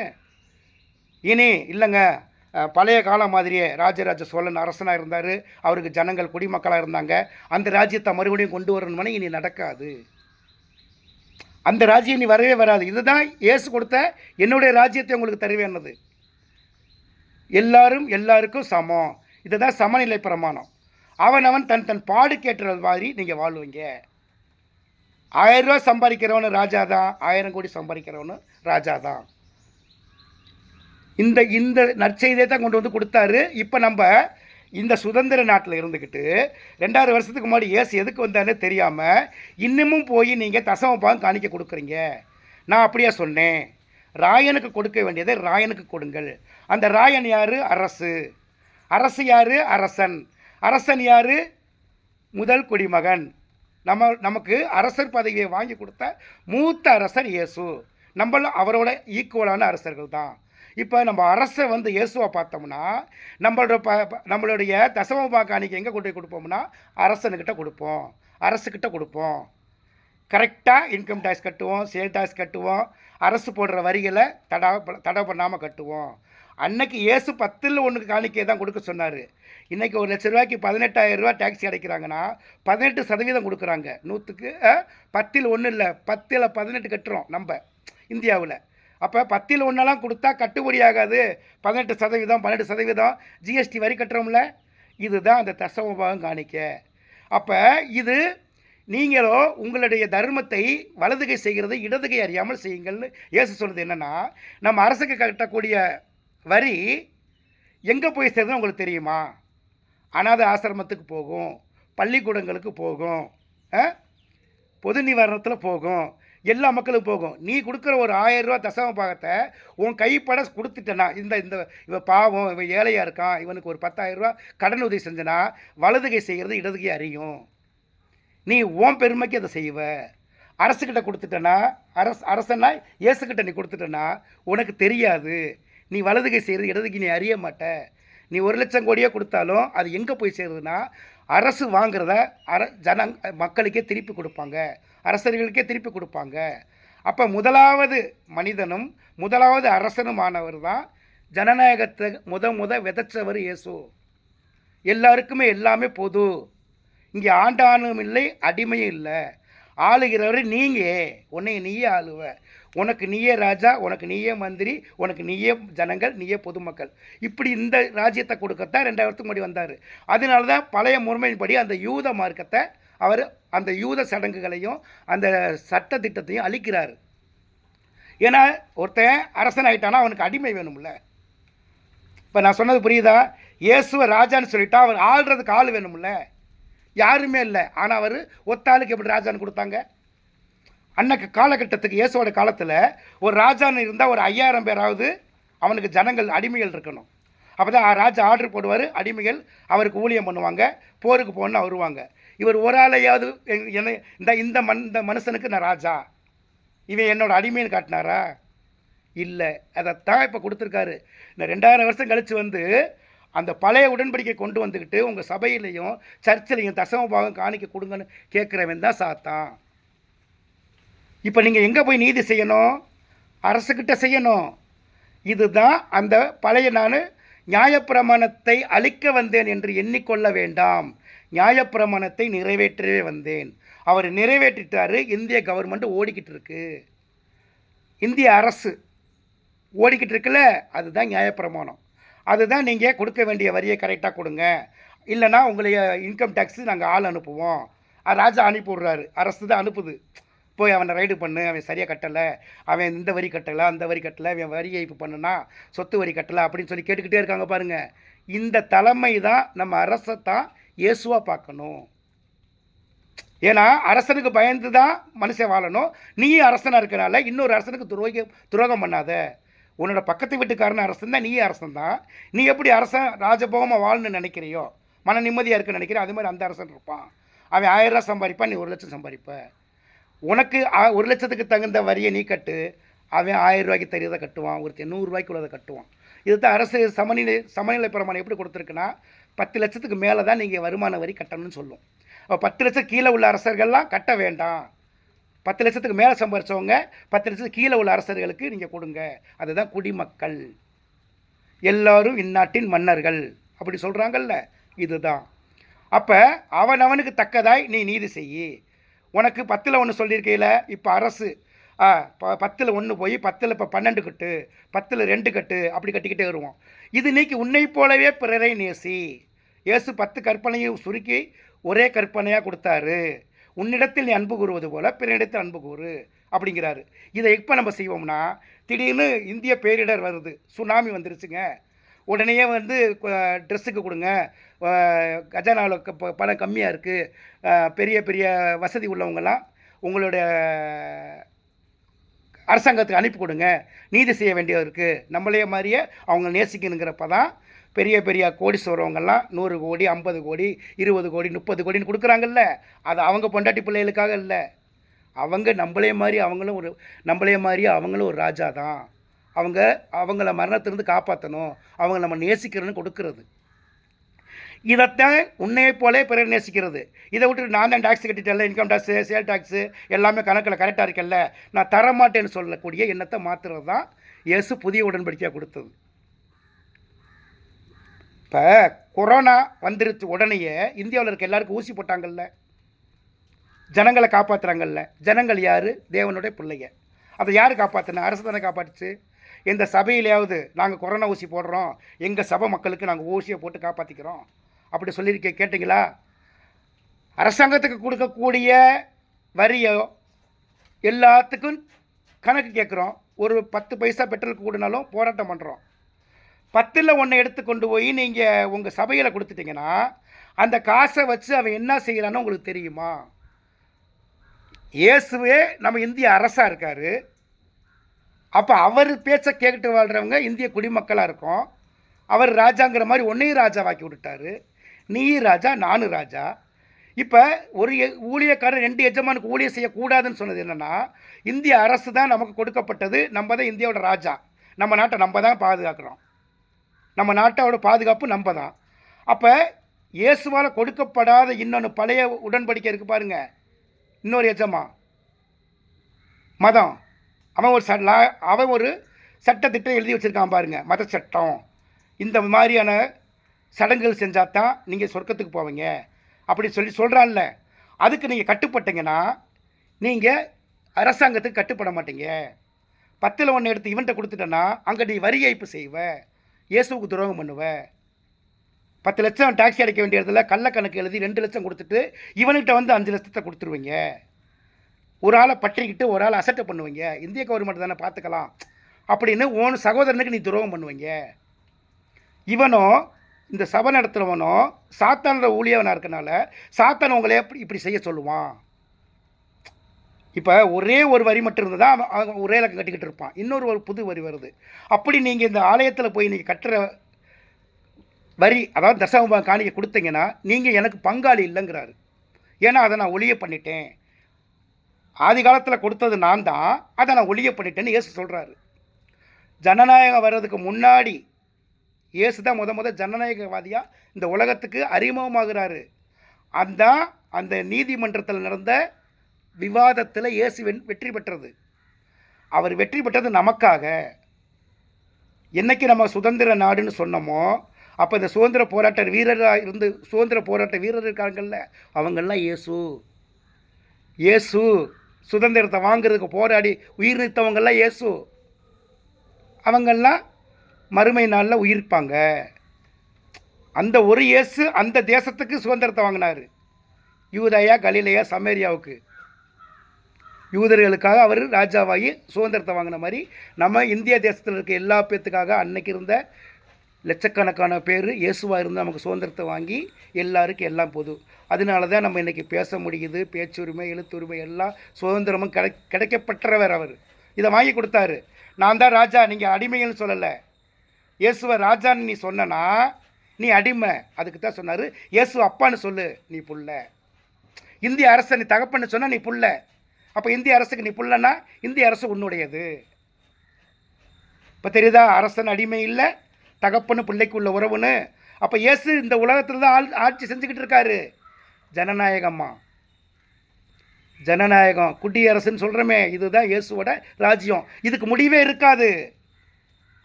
Speaker 1: இனி இல்லைங்க, பழைய காலம் மாதிரியே ராஜராஜ சோழன் அரசனாக இருந்தார், அவருக்கு ஜனங்கள் குடிமக்களாக இருந்தாங்க, அந்த ராஜ்யத்தை மறுபடியும் கொண்டு வரணும்னு இனி நடக்காது. அந்த ராஜ்யம் இனி வரவே வராது. இதுதான் இயேசு கொடுத்த என்னுடைய ராஜ்யத்தை உங்களுக்கு தருவேன்னது. எல்லாரும் எல்லாருக்கும் சமம். இதுதான் சமநிலை பிரமாணம். அவன் தன் தன் பாடுக்கேற்ற மாதிரி நீங்கள் வாழ்வீங்க. 1000 ரூபா சம்பாதிக்கிறவனு ராஜா தான், 1000 கோடி சம்பாதிக்கிறவனு ராஜா தான். இந்த இந்த நற்செய்தியை தான் கொண்டு வந்து கொடுத்தாரு. இப்போ நம்ம இந்த சுதந்திர நாட்டில் இருந்துக்கிட்டு 2000 வருஷத்துக்கு முன்னாடி இயேசு எதுக்கு வந்தானே தெரியாமல் இன்னமும் போய் நீங்கள் தசமபாகம் காணிக்க கொடுக்குறீங்க. நான் அப்படியே சொன்னேன், ராயனுக்கு கொடுக்க வேண்டியதை ராயனுக்கு கொடுங்கள். அந்த ராயன் யார்? அரசு. அரசு யார்? அரசன். அரசன் யார்? முதல் குடிமகன். நமக்கு அரசர் பதவியை வாங்கி கொடுத்த மூத்த அரசர் இயேசு. நம்மளும் அவரோட ஈக்குவலான அரசர்கள் தான். இப்போ நம்ம அரசை வந்து இயேசுவை பார்த்தோம்னா நம்மளுடைய தசமபாக காணிக்கை எங்கே கொண்டு போய் கொடுப்போம்னா அரசனுக்கிட்ட கொடுப்போம், அரசுக்கிட்ட கொடுப்போம். கரெக்டாக இன்கம் டேக்ஸ் கட்டுவோம், சேல் டேக்ஸ் கட்டுவோம், அரசு போடுற வரிகளை தடை பண்ணாமல் கட்டுவோம். அன்னைக்கு இயேசு 10ல் 1 காணிக்கையை தான் கொடுக்க சொன்னார். இன்றைக்கி 1 லட்ச ரூபாய்க்கு 18,000 ரூபா டேக்ஸ் கிடைக்கிறாங்கன்னா 18% கொடுக்குறாங்க. 100க்கு 10ல் 1 இல்லை, 10ல் 18 கட்டுறோம் நம்ம இந்தியாவில். அப்போ 10ல் 1 கொடுத்தா கட்டுப்படி ஆகாது. 18%, 12% ஜிஎஸ்டி வரி கட்டுறோம்ல, இதுதான் அந்த தசமபாகம் காணிக்க. அப்போ இது நீங்களோ உங்களுடைய தர்மத்தை வலதுகை செய்கிறது இடதுகை அறியாமல் செய்யுங்கள்னு இயேசு சொல்கிறது என்னென்னா, நம்ம அரசுக்கு கட்டக்கூடிய வரி எங்கே போய் சேர்ந்தது உங்களுக்கு தெரியுமா? அனாதை ஆசிரமத்துக்கு போகும், பள்ளிக்கூடங்களுக்கு போகும், பொது நிவாரணத்தில் போகும், எல்லா மக்களுக்கும் போகும். நீ கொடுக்குற ஒரு 1000 ரூபா தசம பாகத்தை உன் கைப்பட கொடுத்துட்டேன்னா, இவன் பாவம், இவன் ஏழையாக இருக்கான், இவனுக்கு ஒரு 10,000 ரூபா கடன் உதவி செஞ்சனா வலதுகை செய்கிறது இடதுகை அறியும். நீ உன் பெருமைக்கு அதை செய்வ. அரசுக்கிட்ட கொடுத்துட்டேன்னா, அரசனா இயேசுக்கிட்ட நீ கொடுத்துட்டேன்னா உனக்கு தெரியாது. நீ வலதுகை செய்கிறது இடதுகை நீ அறிய மாட்ட. நீ 1 லட்சம் கோடியே கொடுத்தாலும் அது எங்கே போய் சேருதுன்னா அரசு வாங்குறத மக்களுக்கே திருப்பி கொடுப்பாங்க, அரசர்களுக்கே திருப்பி கொடுப்பாங்க. அப்போ முதலாவது மனிதனும் முதலாவது அரசனுமானவர் தான் ஜனநாயகத்தை முத விதைச்சவர் இயேசு. எல்லாருக்குமே எல்லாமே பொது. இங்கே ஆண்டானும் இல்லை, அடிமையும் இல்லை. ஆளுகிறவர் நீங்கள், உன்னை நீயே ஆளுவ, உனக்கு நீயே ராஜா, உனக்கு நீயே மந்திரி, உனக்கு நீயே ஜனங்கள், நீயே பொதுமக்கள். இப்படி இந்த ராஜ்யத்தை கொடுக்கத்தான் 2000 வருஷத்துக்கு முன்னாடி வந்தார். அதனால தான் பழைய முறைமையின்படி அந்த யூத மார்க்கத்தை அவர் அந்த யூத சடங்குகளையும் அந்த சட்ட திட்டத்தையும் அழிக்கிறார். ஏன்னா ஒருத்தன் அரசன் ஆகிட்டானா அவனுக்கு அடிமை வேணும்ல. இப்போ நான் சொன்னது புரியுதா? இயேசுவை ராஜான்னு சொல்லிட்டா அவர் ஆள்றதுக்கு ஆள் வேணும்ல. யாருமே இல்லை. ஆனால் அவர் ஒத்தாளுக்கு எப்படி ராஜான்னு கொடுத்தாங்க? அன்னைக்கு காலகட்டத்துக்கு இயேசுவோட காலத்தில் ஒரு ராஜான்னு இருந்தால் ஒரு 5000 பேராவது அவனுக்கு ஜனங்கள் அடிமைகள் இருக்கணும். அப்போ தான் ராஜா ஆர்டர் போடுவார், அடிமைகள் அவருக்கு ஊழியம் பண்ணுவாங்க, போருக்கு போகணுன்னு வருவாங்க. இவர் ஒரு ஆளையாவது இந்த மனுஷனுக்கு நான் ராஜா, இவன் என்னோட அடிமைன்னு காட்டினாரா? இல்லை. அதைத்தான் இப்போ கொடுத்துருக்காரு. இந்த 2000 வருஷம் கழித்து வந்து அந்த பழைய உடன்படிக்கை கொண்டு வந்துக்கிட்டு உங்கள் சபையிலையும் சர்ச்சிலையும் தசமபாகம் காணிக்க கொடுங்கன்னு கேட்குறவன் தான் சாத்தான். இப்போ நீங்கள் எங்கே போய் நீதி செய்யணும்? அரசுக்கிட்ட செய்யணும். இதுதான் அந்த பழைய நான் நியாயப்பிரமாணத்தை அழிக்க வந்தேன் என்று எண்ணிக்கொள்ள வேண்டாம், நியாயப்பிரமாணத்தை நிறைவேற்றவே வந்தேன். அவர் நிறைவேற்றிட்டார். இந்திய கவர்மெண்ட் ஓடிக்கிட்டு இருக்கு, இந்திய அரசு ஓடிக்கிட்டு இருக்குல்ல, அதுதான் நியாயப்பிரமாணம். அதுதான் நீங்கள் கொடுக்க வேண்டிய வரியை கரெக்டாக கொடுங்க, இல்லைன்னா உங்களை இன்கம் டேக்ஸு நாங்கள் ஆள் அனுப்புவோம். ராஜா அனுப்பி விட்றாரு, அரசு தான் அனுப்புது. போய் அவனை ரைடு பண்ணு, அவன் சரியாக கட்டலை, அவன் இந்த வரி கட்டலை, அந்த வரி கட்டலை, அவன் வரி ஏய்ப்பு பண்ணுனா, சொத்து வரி கட்டலை அப்படின்னு சொல்லி கேட்டுக்கிட்டே இருக்காங்க பாருங்கள். இந்த தலைமை தான் நம்ம அரசை தான் இயேசுவாக பார்க்கணும். ஏன்னா அரசனுக்கு பயந்து தான் மனுஷன் வாழணும். நீ அரசனாக இருக்கனால இன்னொரு அரசனுக்கு துரோகம் பண்ணாத. உன்னோட பக்கத்து வீட்டுக்காரன் அரசன் தான், நீ அரசன் தான். நீ எப்படி அரசன் ராஜபோகமாக வாழணும்னு நினைக்கிறியோ, மன நிம்மதியாக இருக்குன்னு நினைக்கிறியோ, அது மாதிரி அந்த அரசன் இருப்பான். அவன் 1000 ரூபா சம்பாதிப்பான், நீ 1 லட்சம் சம்பாதிப்ப. உனக்கு 1 லட்சத்துக்கு தகுந்த வரியை நீ கட்டு, அவன் 1000 ரூபாய்க்கு தெரியாத கட்டுவான், ஒருத்தர் 100 ரூபாய்க்கு உள்ளதை கட்டுவான். இது தான் அரசு சமநிலை பிரமாணம் எப்படி கொடுத்துருக்குன்னா 10 லட்சத்துக்கு மேலே தான் நீங்கள் வருமான வரி கட்டணும்னு சொல்லும். அப்போ 10 லட்சம் கீழே உள்ள அரசர்கள்லாம் கட்ட வேண்டாம். 10 லட்சத்துக்கு மேலே சம்பாரிச்சவங்க 10 லட்சத்துக்கு கீழே உள்ள அரசர்களுக்கு நீங்கள் கொடுங்க. அதுதான் குடிமக்கள், எல்லோரும் இந்நாட்டின் மன்னர்கள் அப்படி சொல்கிறாங்கல்ல, இதுதான். அப்போ அவனுக்கு தக்கதாய் நீ நீதி செய்யி. உனக்கு 10ல் 1 சொல்லியிருக்கையில் இப்போ அரசு 10ல் 1 போய் 10ல் இப்போ 12 கட்டு, 10ல் 2 கட்டு, அப்படி கட்டிக்கிட்டே வருவோம். இது நீக்கி உன்னை போலவே பிறரை நேசி. இயேசு 10 கற்பனையும் சுருக்கி ஒரே கற்பனையாக கொடுத்தாரு. உன்னிடத்தில் நீ அன்பு கூறுவது போல் பிறனிடத்தில் அன்பு கூறு அப்படிங்கிறாரு. இதை எப்போ நம்ம செய்வோம்னா, திடீர்னு இந்திய பேரிடர் வருது, சுனாமி வந்துருச்சுங்க, உடனே ட்ரெஸ்ஸுக்கு கொடுங்க, கஜானாவில் பணம் கம்மியாக இருக்குது, பெரிய பெரிய வசதி உள்ளவங்கெல்லாம் உங்களுடைய அரசாங்கத்துக்கு அனுப்பி கொடுங்க, நீதி செய்ய வேண்டியது இருக்குது, நம்மளே மாதிரியே அவங்க நேசிக்கணுங்கிறப்ப தான் பெரிய பெரிய கோடீஸ்வரவங்கெல்லாம் 100 கோடி 50 கோடி 20 கோடி 30 கோடின்னு கொடுக்குறாங்கல்ல. அது அவங்க பொண்டாட்டி பிள்ளைகளுக்காக இல்லை, அவங்க நம்மளே மாதிரி அவங்களும் ஒரு ராஜா தான். அவங்கள மரணத்திலிருந்து காப்பாற்றணும், அவங்க நம்ம நேசிக்கிறன்னு கொடுக்கறது. இதைத்தான் உன்னையை போலே பிறர் நேசிக்கிறது. இதை விட்டு நான் தான் டேக்ஸ் கட்டிட்டேன்ல, இன்கம் டேக்ஸு, சேல் டேக்ஸு எல்லாமே கணக்கில் கரெக்டாக இருக்கல்ல, நான் தரமாட்டேன்னு சொல்லக்கூடிய எண்ணத்தை மாற்றுறது தான் இயேசு புதிய உடன்படிக்கையாக கொடுத்தது. இப்போ கொரோனா வந்துருச்சு உடனேயே இந்தியாவில் இருக்க எல்லாருக்கும் ஊசி போட்டாங்கல்ல, ஜனங்களை காப்பாற்றுறாங்கல்ல. ஜனங்கள் யார்? தேவனுடைய பிள்ளைங்க. அதை யார் காப்பாற்றினா? அரசு தானே காப்பாற்றுச்சு. எந்த சபையிலையாவது நாங்கள் கொரோனா ஊசி போடுறோம், எங்கள் சபை மக்களுக்கு நாங்கள் ஊசியை போட்டு காப்பாற்றிக்கிறோம் அப்படி சொல்லியிருக்கேன், கேட்டிங்களா? அரசாங்கத்துக்கு கொடுக்கக்கூடிய வரியோ எல்லாத்துக்கும் கணக்கு கேட்குறோம். ஒரு 10 பைசா பெட்ரோலுக்கு கூடனாலும் போராட்டம் பண்ணுறோம். 10ல் 1 எடுத்து கொண்டு போய் நீங்கள் உங்கள் சபையில் கொடுத்துட்டிங்கன்னா அந்த காசை வச்சு அவன் என்ன செய்கிறான்னு உங்களுக்கு தெரியுமா? இயேசுவே நம்ம இந்திய அரசாக இருக்கார். அப்போ அவர் பேச்சை கேட்டுட்டு வாழ்கிறவங்க இந்திய குடிமக்களாக இருக்கும். அவர் ராஜாங்கிற மாதிரி ஒன்றையும் ராஜாவாக்கி விட்டுட்டாரு. நீ ராஜா, நானும் ராஜா. இப்போ ஒரு ஊழியக்காரர் 2 எஜமானுக்கு ஊழியம் செய்யக்கூடாதுன்னு சொன்னது என்னென்னா, இந்திய அரசு தான் நமக்கு கொடுக்கப்பட்டது, நம்ம தான் இந்தியாவோட ராஜா, நம்ம நாட்டை நம்ம தான் பாதுகாக்கிறோம், நம்ம நாட்டோட பாதுகாப்பு நம்ம தான். அப்போ இயேசுவால் கொடுக்கப்படாத இன்னொன்று பழைய உடன்படிக்கை இருக்குது பாருங்கள், இன்னொரு எஜமா மதம், அவன் ஒரு சட்டத்திட்டம் எழுதி வச்சுருக்கான் பாருங்கள், மத சட்டம். இந்த மாதிரியான சடங்குகள் செஞ்சால் தான் நீங்கள் சொர்க்கத்துக்கு போவீங்க அப்படி சொல்கிறான்ல. அதுக்கு நீங்கள் கட்டுப்பட்டீங்கன்னா நீங்கள் அரசாங்கத்துக்கு கட்டுப்பட மாட்டீங்க. 10ல் 1 எடுத்து இவன்கிட்ட கொடுத்துட்டேன்னா அங்கே நீ வரி ஏய்ப்பு செய்வ, இயேசுவுக்கு துரோகம் பண்ணுவ. 10 லட்சம் டாக்ஸி அடைக்க வேண்டிய இடத்துல கள்ளக்கணக்கு எழுதி 2 லட்சம் கொடுத்துட்டு இவன்கிட்ட 5 லட்சத்தை கொடுத்துருவீங்க. ஒரு ஆளை பற்றிக்கிட்டு ஒரு ஆளை அசட்டை பண்ணுவீங்க. இந்திய கவர்மெண்ட் தானே பார்த்துக்கலாம் அப்படின்னு உன் சகோதரனுக்கு நீ துரோகம் பண்ணுவீங்க. இவனோ இந்த சபை நடத்துகிறவனோ சாத்தானோட ஊழியவனாக இருக்கனால சாத்தான் உங்களை இப்படி செய்ய சொல்லுவான். இப்போ ஒரே ஒரு வரி மட்டும் இருந்தால் தான் அவன் ஒரே இலக்கம் கட்டிக்கிட்டு இருப்பான். ஒரு புது வரி வருது. அப்படி நீங்கள் இந்த ஆலயத்தில் போய் நீங்கள் கட்டுற வரி, அதாவது தசமபாகம் காணிக்கை கொடுத்தீங்கன்னா நீங்கள் எனக்கு பங்காளி இல்லைங்கிறாரு. ஏன்னா அதை நான் ஒழிய பண்ணிட்டேன், ஆதி காலத்தில் கொடுத்தது நான் தான், அதை நான் ஒழிய பண்ணிட்டேன்னு இயேசு சொல்கிறாரு. ஜனநாயகம் வர்றதுக்கு முன்னாடி இயேசு தான் முத ஜனநாயகவாதியாக இந்த உலகத்துக்கு அறிமுகமாகிறாரு. அந்த நீதிமன்றத்தில் நடந்த விவாதத்தில் இயேசு வெற்றி பெற்றது. அவர் வெற்றி பெற்றது நமக்காக. என்னைக்கு நம்ம சுதந்திர நாடுன்னு சொன்னோமோ அப்போ இந்த சுதந்திர போராட்ட வீரர் இருக்காங்கல்ல, அவங்கெல்லாம் இயேசு சுதந்திரத்தை வாங்கிறதுக்கு போராடி உயிர் நீத்தவங்கெல்லாம் இயேசு. அவங்கெல்லாம் மறுமை நாளில் உயிர்ப்பாங்க. அந்த ஒரு இயேசு அந்த தேசத்துக்கு சுதந்திரத்தை வாங்கினார். யூதேயா, கலிலேயா, சமேரியாவுக்கு யூதர்களுக்காக அவர் ராஜாவாகி சுதந்திரத்தை வாங்கின மாதிரி நம்ம இந்திய தேசத்தில் இருக்க எல்லா பேர்த்துக்காக அன்னைக்கு இருந்த லட்சக்கணக்கான பேர் இயேசுவாக இருந்து நமக்கு சுதந்திரத்தை வாங்கி எல்லாருக்கும் எல்லாம் பொது. அதனால தான் நம்ம இன்றைக்கி பேச முடியுது. பேச்சுரிமை, எழுத்துரிமை எல்லாம் சுதந்திரமும் கிடைக்கப்பட்டவர் அவர். இதை வாங்கி கொடுத்தாரு. நான் தான் ராஜா, நீங்கள் அடிமைன்னு சொல்லலை. இயேசுவை ராஜான்னு நீ சொன்னா நீ அடிமை. அதுக்கு தான் சொன்னார், இயேசு அப்பான்னு சொல்லு, நீ புள்ள. இந்திய அரசை நீ தகப்பன்னு சொன்னால் நீ புள்ள. அப்போ இந்திய அரசுக்கு நீ புள்ளன்னா இந்திய அரசு உன்னுடையது. இப்போ தெரியுதா? அரசன் அடிமை இல்லை, தகப்பன்னு பிள்ளைக்கு உள்ள உறவுன்னு. அப்போ இயேசு இந்த உலகத்தில் தான் ஆட்சி செஞ்சுக்கிட்டு இருக்காரு. ஜனநாயகம்மா, ஜனநாயகம், குடியரசுன்னு சொல்கிறோமே, இதுதான் இயேசுவோட ராஜ்யம். இதுக்கு முடிவே இருக்காது.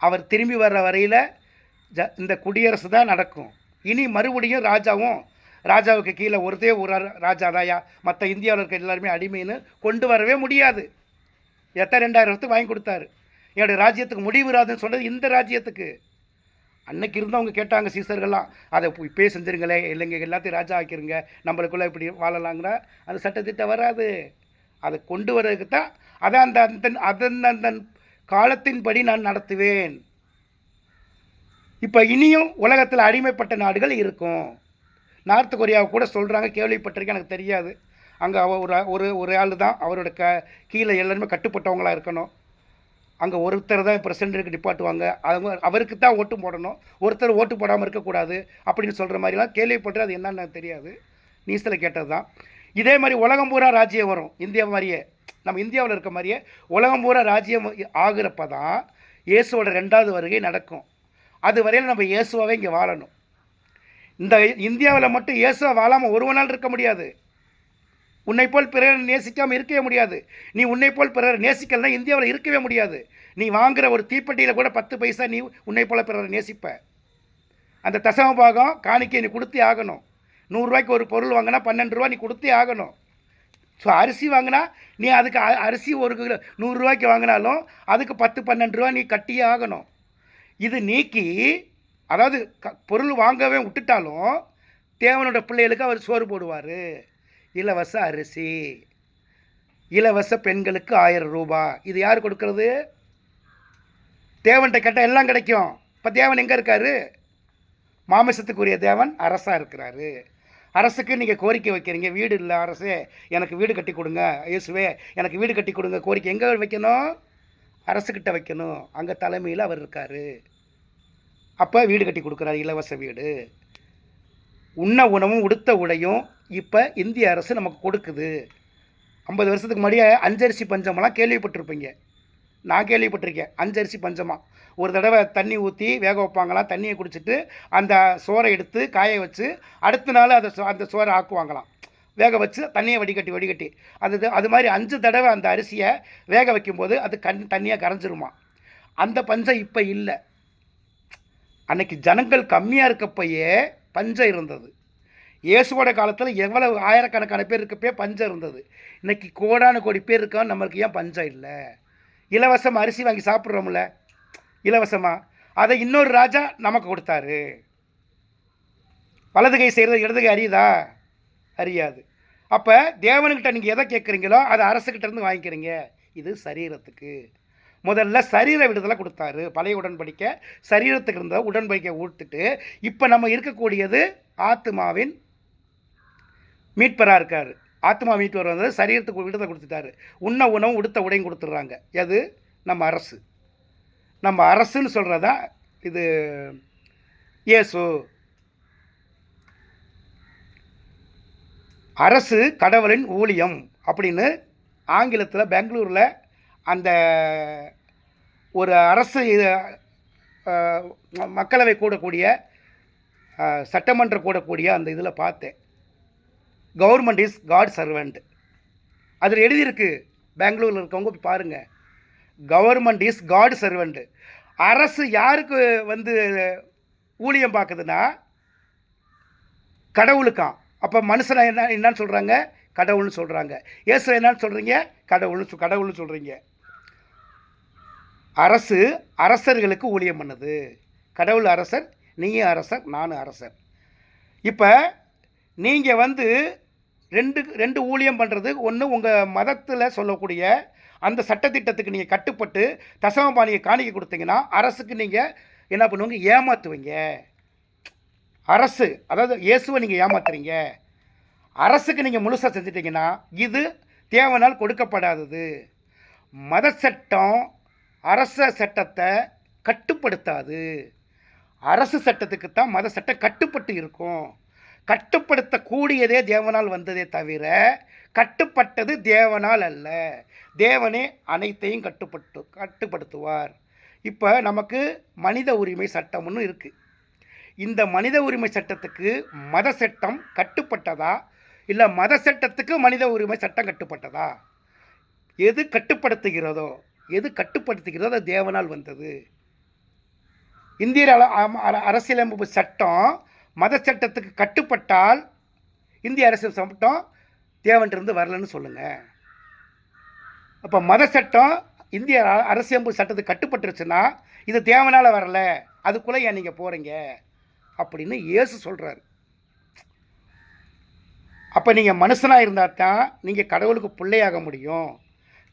Speaker 1: அவர் திரும்பி வர்ற வரையில் இந்த குடியரசு தான் நடக்கும். இனி மறுபடியும் ராஜாவுக்கு கீழே ஒருத்தே ஒரு ராஜா தாயா, மற்ற இந்தியாவில் இருக்க எல்லாருமே அடிமைன்னு கொண்டு வரவே முடியாது. 2000 வருஷத்துக்கு வாங்கி கொடுத்தாரு. என்னுடைய ராஜ்யத்துக்கு முடிவு இராதுன்னு சொன்னது இந்த ராஜ்யத்துக்கு. அன்னைக்கு இருந்தவங்க கேட்டாங்க சீசர்கள்லாம், அதை இப்போயே செஞ்சுருங்களே, இல்லைங்க எல்லாத்தையும் ராஜா ஆக்கிருங்க, நம்மளுக்குள்ளே இப்படி வாழலாங்கன்னா அது சட்டத்திட்டம் வராது. அதை கொண்டு வர்றதுக்கு தான் அதான் அந்த காலத்தின்படி நான் நடத்துவேன். இப்போ இனியும் உலகத்தில் அடிமைப்பட்ட நாடுகள் இருக்கும். நார்த் கொரியாவை கூட சொல்கிறாங்க, கேள்விப்பட்டிருக்கேன், எனக்கு தெரியாது. அங்கே ஒரு ஆள் தான் அவரோட கீழே எல்லாருமே கட்டுப்பட்டவங்களாக இருக்கணும். அங்கே ஒருத்தர் தான் பிரசிடென்ட்டுக்கு நிப்பாட்டுவாங்க, அவருக்கு தான் ஓட்டு போடணும், ஒருத்தர் ஓட்டு போடாமல் இருக்கக்கூடாது அப்படின்னு சொல்கிற மாதிரிலாம் கேள்விப்பட்டு, அது என்னன்னு தெரியாது, நியூஸில் கேட்டது தான். இதே மாதிரி உலகம் பூரா ராஜ்யம் வரும். இந்தியா மாதிரியே, நம்ம இந்தியாவில் இருக்க மாதிரியே உலகம் பூரா ராஜ்யம் ஆகிறப்ப தான் இயேசுவோட 2வது வருகை நடக்கும். அது வரையில் நம்ம இயேசுவாகவே இங்கே வாழணும். இந்த இந்தியாவில் மட்டும் இயேசுவை வாழாமல் ஒருவனால் இருக்க முடியாது. உன்னை போல் பிறரை நேசிக்காமல் இருக்கவே முடியாது. நீ உன்னை போல் பிறரை நேசிக்கலன்னா இந்தியாவில் இருக்கவே முடியாது. நீ வாங்குகிற ஒரு தீப்பெட்டியில் கூட 10 பைசா நீ உன்னை போல் பிறரை நேசிப்ப. அந்த தசம பாகம் காணிக்கை நீ கொடுத்தே ஆகணும். 100 ரூபாய்க்கு ஒரு பொருள் வாங்கினா 12 ரூபா நீ கொடுத்தே ஆகணும். ஸோ அரிசி வாங்கினா நீ அதுக்கு அரிசி 1 கிலோ 100 ரூபாய்க்கு வாங்கினாலும் அதுக்கு 10-12 ரூபா நீ கட்டியே ஆகணும். இது நீக்கி, அதாவது பொருள் வாங்கவே விட்டுட்டாலும் தேவனோட பிள்ளைகளுக்கு அவர் சோறு போடுவார். இலவச அரிசி, இலவச பெண்களுக்கு 1000 ரூபாய். இது யார் கொடுக்கறது? தேவன்கிட்ட கேட்டால் எல்லாம் கிடைக்கும். இப்போ தேவன் எங்கே இருக்கார்? மாமிசத்துக்குரிய தேவன் அரசாக இருக்கிறாரு. அரசுக்கு நீங்கள் கோரிக்கை வைக்கிறீங்க, வீடு இல்லை அரசே எனக்கு வீடு கட்டி கொடுங்க, இயேசுவே எனக்கு வீடு கட்டி கொடுங்க, கோரிக்கை எங்கே வைக்கணும்? அரசுக்கிட்ட வைக்கணும். அங்கே தலைமையில் அவர் இருக்கார். அப்போ வீடு கட்டி கொடுக்குறாரு, இலவச வீடு. உண்ண உணவும் உடுத்த உடையும் இப்போ இந்திய அரசு நமக்கு கொடுக்குது. 50 வருஷத்துக்கு முன்னாடியே அஞ்சரிசி பஞ்சமெல்லாம் கேள்விப்பட்டிருப்பீங்க. நான் கேள்விப்பட்டிருக்கேன். அஞ்சரிசி பஞ்சமாக ஒரு தடவை தண்ணி ஊற்றி வேக வைப்பாங்களாம். தண்ணியை குடிச்சிட்டு அந்த சோறை எடுத்து காய வச்சு அடுத்த நாள் அந்த சோறை ஆக்குவாங்களாம். வேக வச்சு தண்ணியை வடிகட்டி அது மாதிரி 5 தடவை அந்த அரிசியை வேக வைக்கும்போது அது தண்ணியாக கரைஞ்சிருமா. அந்த பஞ்சம் இப்போ இல்லை. அன்னைக்கு ஜனங்கள் கம்மியாக இருக்கப்பயே பஞ்சம் இருந்தது. இயேசுவோட காலத்தில் எவ்வளவு ஆயிரக்கணக்கான பேர் இருக்கப்பே பஞ்சம் இருந்தது. இன்றைக்கி கோடான கோடி பேர் இருக்கோம், நம்மளுக்கு ஏன் பஞ்சம் இல்லை? இலவசமாக அரிசி வாங்கி சாப்பிட்றோம்ல, இலவசமாக. அதை இன்னொரு ராஜா நமக்கு கொடுத்தாரு. வலது கை செய்கிறது இடது கை அறியுதா? அறியாது. அப்போ தேவனுக்கிட்ட நீங்கள் எதை கேட்குறீங்களோ அதை அரசுக்கிட்டேருந்து வாங்கிக்கிறீங்க. இது சரீரத்துக்கு. முதல்ல சரீர விடுதலை கொடுத்தாரு. பழைய உடன்படிக்கை சரீரத்துக்கு இருந்த உடன்படிக்கை ஊட்டுட்டு இப்போ நம்ம இருக்கக்கூடியது ஆத்மாவின் மீட்பராக இருக்கார். ஆத்மா மீட்பர் வந்து சரீரத்துக்கு விடுதலை கொடுத்துட்டாரு. உண்ண உணவும் உடுத்த உடையும் கொடுத்துட்றாங்க. எது? நம்ம அரசு. நம்ம அரசுன்னு சொல்கிறதா இது இயேசு. அரசு கடவுளின் ஊழியம் அப்படின்னு ஆங்கிலத்தில் பெங்களூரில் அந்த ஒரு அரசு மக்களவை கூடக்கூடிய சட்டமன்றம் கூடக்கூடிய அந்த இதில் பார்த்தேன். Government is god servant. அதில் எழுதியிருக்கு. பெங்களூரில் இருக்கவங்க போய் பாருங்கள். Government is god servant. அரசு யாருக்கு வந்து ஊழியம் பார்க்குதுன்னா கடவுளுக்கான். அப்போ மனுஷனை என்னன்னு சொல்கிறாங்க? கடவுள்னு சொல்கிறாங்க. இயேசு என்னன்னு சொல்கிறீங்க? கடவுள்னு சொல்கிறீங்க. அரசு அரசர்களுக்கு ஊழியம் பண்ணுது. கடவுள் அரசர், நீயும் அரசர், நானும் அரசர். இப்போ நீங்கள் வந்து ரெண்டு ரெண்டு ஊழியம் பண்ணுறது, ஒன்று உங்கள் மதத்தில் சொல்லக்கூடிய அந்த சட்டத்திட்டத்துக்கு நீங்கள் கட்டுப்பட்டு தசமபாணியை காணிக்க கொடுத்தீங்கன்னா அரசுக்கு நீங்கள் என்ன பண்ணுவீங்க, ஏமாற்றுவீங்க. அரசு, அதாவது இயேசுவை நீங்கள் ஏமாத்துறீங்க. அரசுக்கு நீங்கள் முழுசாக செஞ்சிட்டிங்கன்னா இது தேவனால் கொடுக்கப்படாதது. மத சட்டம் அரச சட்டத்தை கட்டுப்படுத்தாது. அரசு சட்டத்துக்கு தான் மத சட்டம் கட்டுப்பட்டு இருக்கும். கட்டுப்படுத்தக்கூடியதே தேவனால் வந்ததே தவிர கட்டுப்பட்டது தேவனால் அல்ல. தேவனே அனைத்தையும் கட்டுப்படுத்துவார். இப்போ நமக்கு மனித உரிமை சட்டம் ஒன்று இருக்குது. இந்த மனித உரிமை சட்டத்துக்கு மத சட்டம் கட்டுப்பட்டதா, இல்லை மத சட்டத்துக்கு மனித உரிமை சட்டம் கட்டுப்பட்டதா? எது கட்டுப்படுத்துகிறதோ தேவனால் வந்தது. இந்திய அரசியலமைப்பு சட்டம் மத சட்டத்துக்கு கட்டுப்பட்டால் இந்திய அரசியல் சட்டம் தேவன்கிட்ட வரலன்னு சொல்லுங்கள். அப்போ மத சட்டம் இந்திய அரசியலமைப்பு சட்டத்துக்கு கட்டுப்பட்டுருச்சுன்னா இது தேவனால் வரல, அதுக்குள்ளே ஏன் நீங்கள் போகிறீங்க அப்படின்னு இயேசு சொல்கிறார். அப்போ நீங்கள் மனுஷனாக இருந்தால் தான் நீங்கள் கடவுளுக்கு பிள்ளையாக முடியும்.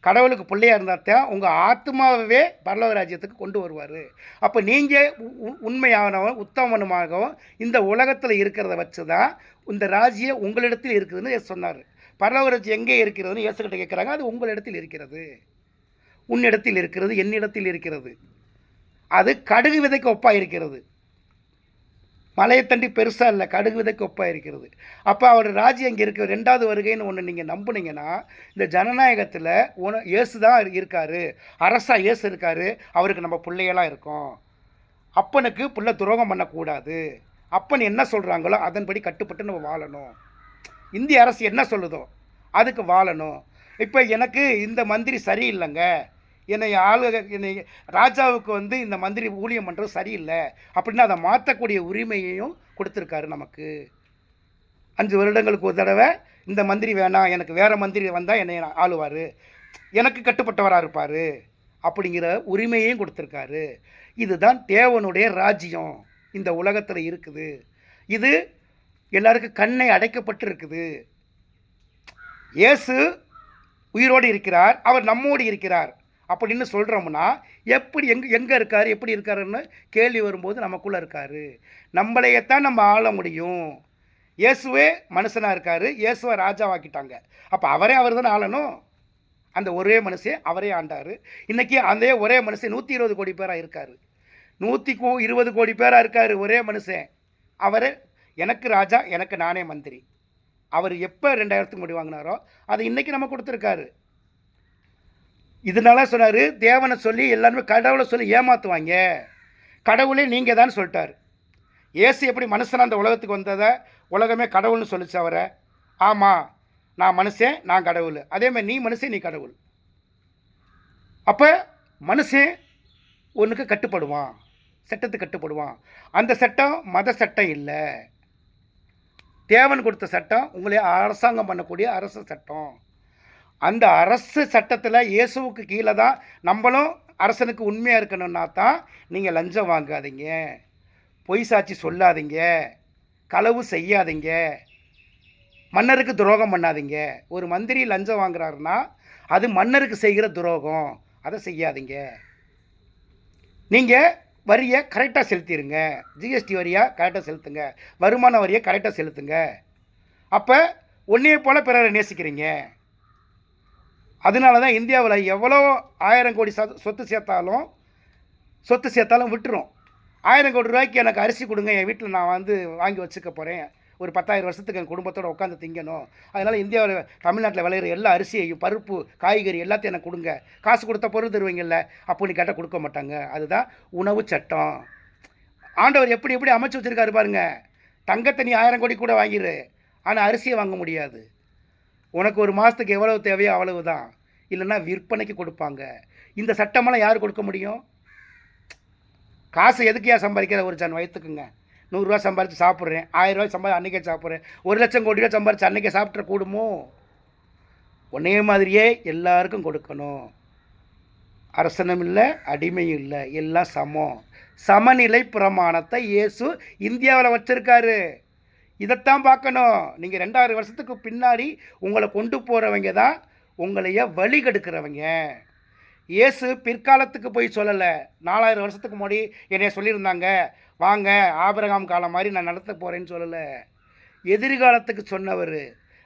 Speaker 1: கடவுளுக்கு பிள்ளையாக இருந்தால் தான் உங்கள் ஆத்மாவே பரலோக ராஜ்யத்துக்கு கொண்டு வருவார். அப்போ நீங்கள் உண்மையானவும் உத்தமனுமாகவும் இந்த உலகத்தில் இருக்கிறத வச்சு தான் இந்த ராஜ்யம் உங்களிடத்தில் இருக்குதுன்னு சொன்னார். பரலோக ராஜ்யம் எங்கே இருக்கிறதுன்னு இயேசுகிட்ட கேட்குறாங்க. அது உங்களிடத்தில் இருக்கிறது, உன்னிடத்தில் இருக்கிறது, என்னிடத்தில் இருக்கிறது. அது கடுகு விதைக்கு ஒப்பாக இருக்கிறது. மலையை தண்டி பெருசாக இல்லை, கடுகு விதைக்கு ஒப்பாக இருக்கிறது. அப்போ அவர் ராஜ்யம் இங்கே இருக்க ரெண்டாவது வருகைன்னு ஒன்று நீங்கள் நம்புனீங்கன்னா இந்த ஜனநாயகத்தில் இயேசு தான் இருக்கார், அரசாக இயேசு இருக்கார், அவருக்கு நம்ம பிள்ளையெல்லாம் இருக்கோம். அப்பனுக்கு பிள்ளை துரோகம் பண்ணக்கூடாது. அப்பன் என்ன சொல்கிறாங்களோ அதன்படி கட்டுப்பட்டு நம்ம வாழணும். இந்திய அரசு என்ன சொல்லுதோ அதுக்கு வாழணும். இப்போ எனக்கு இந்த மந்திரி சரியில்லைங்க, என்னை ராஜாவுக்கு வந்து இந்த மந்திரி ஊழியம் பண்ணுறது சரியில்லை அப்படின்னா அதை மாற்றக்கூடிய உரிமையையும் கொடுத்துருக்காரு நமக்கு. 5 வருடங்களுக்கு ஒரு தடவை இந்த மந்திரி வேணாம், எனக்கு வேறு மந்திரி வந்தால் என்னை ஆளுவார், எனக்கு கட்டுப்பட்டவராக இருப்பார் அப்படிங்கிற உரிமையையும் கொடுத்துருக்காரு. இதுதான் தேவனுடைய ராஜ்யம் இந்த உலகத்தில் இருக்குது. இது எல்லாருக்கும் கண்ணை அடைக்கப்பட்டு இருக்குது. இயேசு உயிரோடு இருக்கிறார், அவர் நம்மோடு இருக்கிறார் அப்படின்னு சொல்கிறோம்னா எப்படி எங்கே இருக்கார், எப்படி இருக்காருன்னு கேள்வி வரும்போது நமக்குள்ளே இருக்கார். நம்மளையத்தான் நம்ம ஆள முடியும். இயேசுவே மனுஷனாக இருக்கார், இயேசுவை ராஜாவாக்கிட்டாங்க. அப்போ அவர் தானே ஆளணும். அந்த ஒரே மனுஷன் அவரே ஆண்டார். இன்றைக்கி அந்த ஒரே மனுஷன் 120 கோடி பேராக இருக்கார், 120 கோடி பேராக இருக்கார் ஒரே மனுஷன். அவர் எனக்கு ராஜா, எனக்கு நானே மந்திரி. அவர் எப்போ 2000க்கு முடி வாங்கினாரோ அதை இன்றைக்கி நம்ம கொடுத்துருக்காரு. இதனால சொன்னார், தேவனை சொல்லி எல்லாருமே கடவுளை சொல்லி ஏமாற்றுவாங்க, கடவுளே நீங்கள் தான் சொல்லிட்டார். இயேசு எப்படி மனுஷனாக அந்த உலகத்துக்கு வந்ததை உலகமே கடவுள்னு சொல்லிச்சு அவரை. ஆமாம், நான் மனுஷன், நான் கடவுள். அதேமாதிரி நீ மனுஷன், நீ கடவுள். அப்போ மனுஷன் ஒன்றுக்கு கட்டுப்படுவான், சட்டத்துக்கு கட்டுப்படுவான். அந்த சட்டம் மத சட்டம் இல்லை, தேவன் கொடுத்த சட்டம், உங்களே அரசாங்கம் பண்ணக்கூடிய அரசு சட்டம். அந்த அரசு சட்டத்தில் இயேசுவுக்கு கீழே தான் நம்மளும் அரசனுக்கு உண்மையாக இருக்கணும்னா தான் நீங்கள் லஞ்சம் வாங்காதீங்க, பொய் சாட்சி சொல்லாதீங்க, களவு செய்யாதீங்க, மன்னருக்கு துரோகம் பண்ணாதீங்க. ஒரு மந்திரி லஞ்சம் வாங்குறாருன்னா அது மன்னருக்கு செய்கிற துரோகம், அதை செய்யாதீங்க. நீங்கள் வரியை கரெக்டாக செலுத்திடுங்க, ஜிஎஸ்டி வரியாக கரெக்டாக செலுத்துங்க, வருமான வரியை கரெக்டாக செலுத்துங்க. அப்போ ஒன்றையே போல் பிறரை நேசிக்கிறீங்க. அதனால தான் இந்தியாவில் எவ்வளோ 1000 கோடி சொத்து சேர்த்தாலும் விட்டுரும். 1000 கோடி ரூபாய்க்கு எனக்கு அரிசி கொடுங்க, என் வீட்டில் நான் வந்து வாங்கி வச்சுக்க போகிறேன், ஒரு 10,000 வருஷத்துக்கு என் குடும்பத்தோடு உட்காந்து திங்கணும். அதனால் இந்தியாவில் தமிழ்நாட்டில் விளையிற எல்லா அரிசியையும், பருப்பு, காய்கறி எல்லாத்தையும் எனக்கு கொடுங்க, காசு கொடுத்த பொருள் தருவீங்கல்ல அப்படின்னு கேட்டால் கொடுக்க மாட்டாங்க. அதுதான் உணவு சட்டம். ஆண்டவர் எப்படி எப்படி அமைச்சு வச்சுருக்காரு பாருங்கள். தங்கத்தை நீ 1000 கோடி கூட வாங்கிடு, ஆனால் அரிசியை வாங்க முடியாது. உனக்கு ஒரு மாதத்துக்கு எவ்வளவு தேவையோ அவ்வளவு தான், இல்லைன்னா விற்பனைக்கு கொடுப்பாங்க. இந்த சட்டமெல்லாம் யார் கொடுக்க முடியும்? காசு எதுக்கையா சம்பாதிக்கிற? ஒரு ஜன் வயிற்றுக்குங்க. 100 ரூபா சம்பாரித்து சாப்பிட்றேன், 1000 ரூபாய் சம்பாதி அன்றைக்கே சாப்பிட்றேன், 1 லட்சம் கோடி ரூபா சம்பாரித்து அன்றைக்கே சாப்பிட்ற கூடுமோ? ஒன்றே மாதிரியே எல்லாருக்கும் கொடுக்கணும். அரசனும் இல்லை, அடிமையும் இல்லை, எல்லாம் சமம். சமநிலை பிரமாணத்தை இயேசு இந்தியாவில் வச்சுருக்காரு. இதைத்தான் பார்க்கணும். நீங்கள் 2000 வருஷத்துக்கு பின்னாடி உங்களை கொண்டு போகிறவங்க தான் உங்களைய வழி கெடுக்கிறவங்க. இயேசு பிற்காலத்துக்கு போய் சொல்லலை. 4000 வருஷத்துக்கு முன்னாடி என்னைய சொல்லியிருந்தாங்க, வாங்க ஆபிரகாம் காலம் மாதிரி நான் நடத்த போகிறேன்னு சொல்லலை. எதிர்காலத்துக்கு சொன்னவர்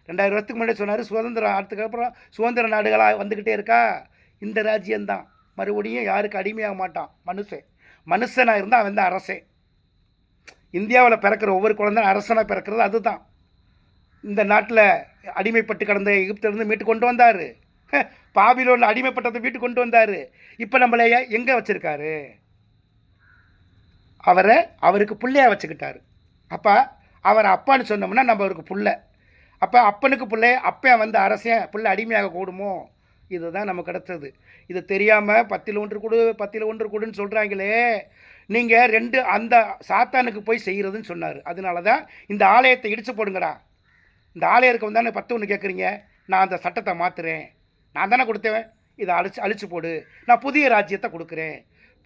Speaker 1: 2000 வருஷத்துக்கு முன்னாடி சொன்னார். சுதந்திரம் அதுக்கப்புறம் சுதந்திர நாடுகளாக வந்துக்கிட்டே இருக்கா. இந்த ராஜ்யம்தான் மறுபடியும் யாருக்கு அடிமையாக மாட்டான். மனுஷனாக இருந்தால் அவன் தான் அரசே. இந்தியாவில் பிறக்கிற ஒவ்வொரு குழந்தை அரசனாக பிறக்கிறது அதுதான். இந்த நாட்டில் அடிமைப்பட்டு கிடந்த எகிப்திலிருந்து மீட்டு கொண்டு வந்தார். பாபிலோனில் அடிமைப்பட்டதை வீட்டு கொண்டு வந்தார். இப்போ நம்மளை எங்கே வச்சுருக்காரு? அவருக்கு பிள்ளையாக வச்சுக்கிட்டாரு. அப்போ அவரை அப்பான்னு சொன்னோம்னா நம்ம அவருக்கு புள்ள. அப்போ அப்பனுக்கு பிள்ளை அப்பன் வந்து அரசன் பிள்ளை அடிமையாக கூடுமோ? இதுதான் நமக்கு கிடச்சது. இது தெரியாமல் 10ல் 1 கொடு 10ல் 1 கொடுன்னு சொல்கிறாங்களே. நீங்கள் 2 அந்த சாத்தானுக்கு போய் செய்கிறதுன்னு சொன்னார். அதனால தான் இந்த ஆலயத்தை இடித்து போடுங்கடா. இந்த ஆலயம் இருக்க வந்தானே 10 கேட்குறீங்க. நான் அந்த சட்டத்தை மாற்றுறேன். நான் தானே கொடுத்தேன். இதை அழிச்சு போடு. நான் புதிய ராஜ்யத்தை கொடுக்குறேன்.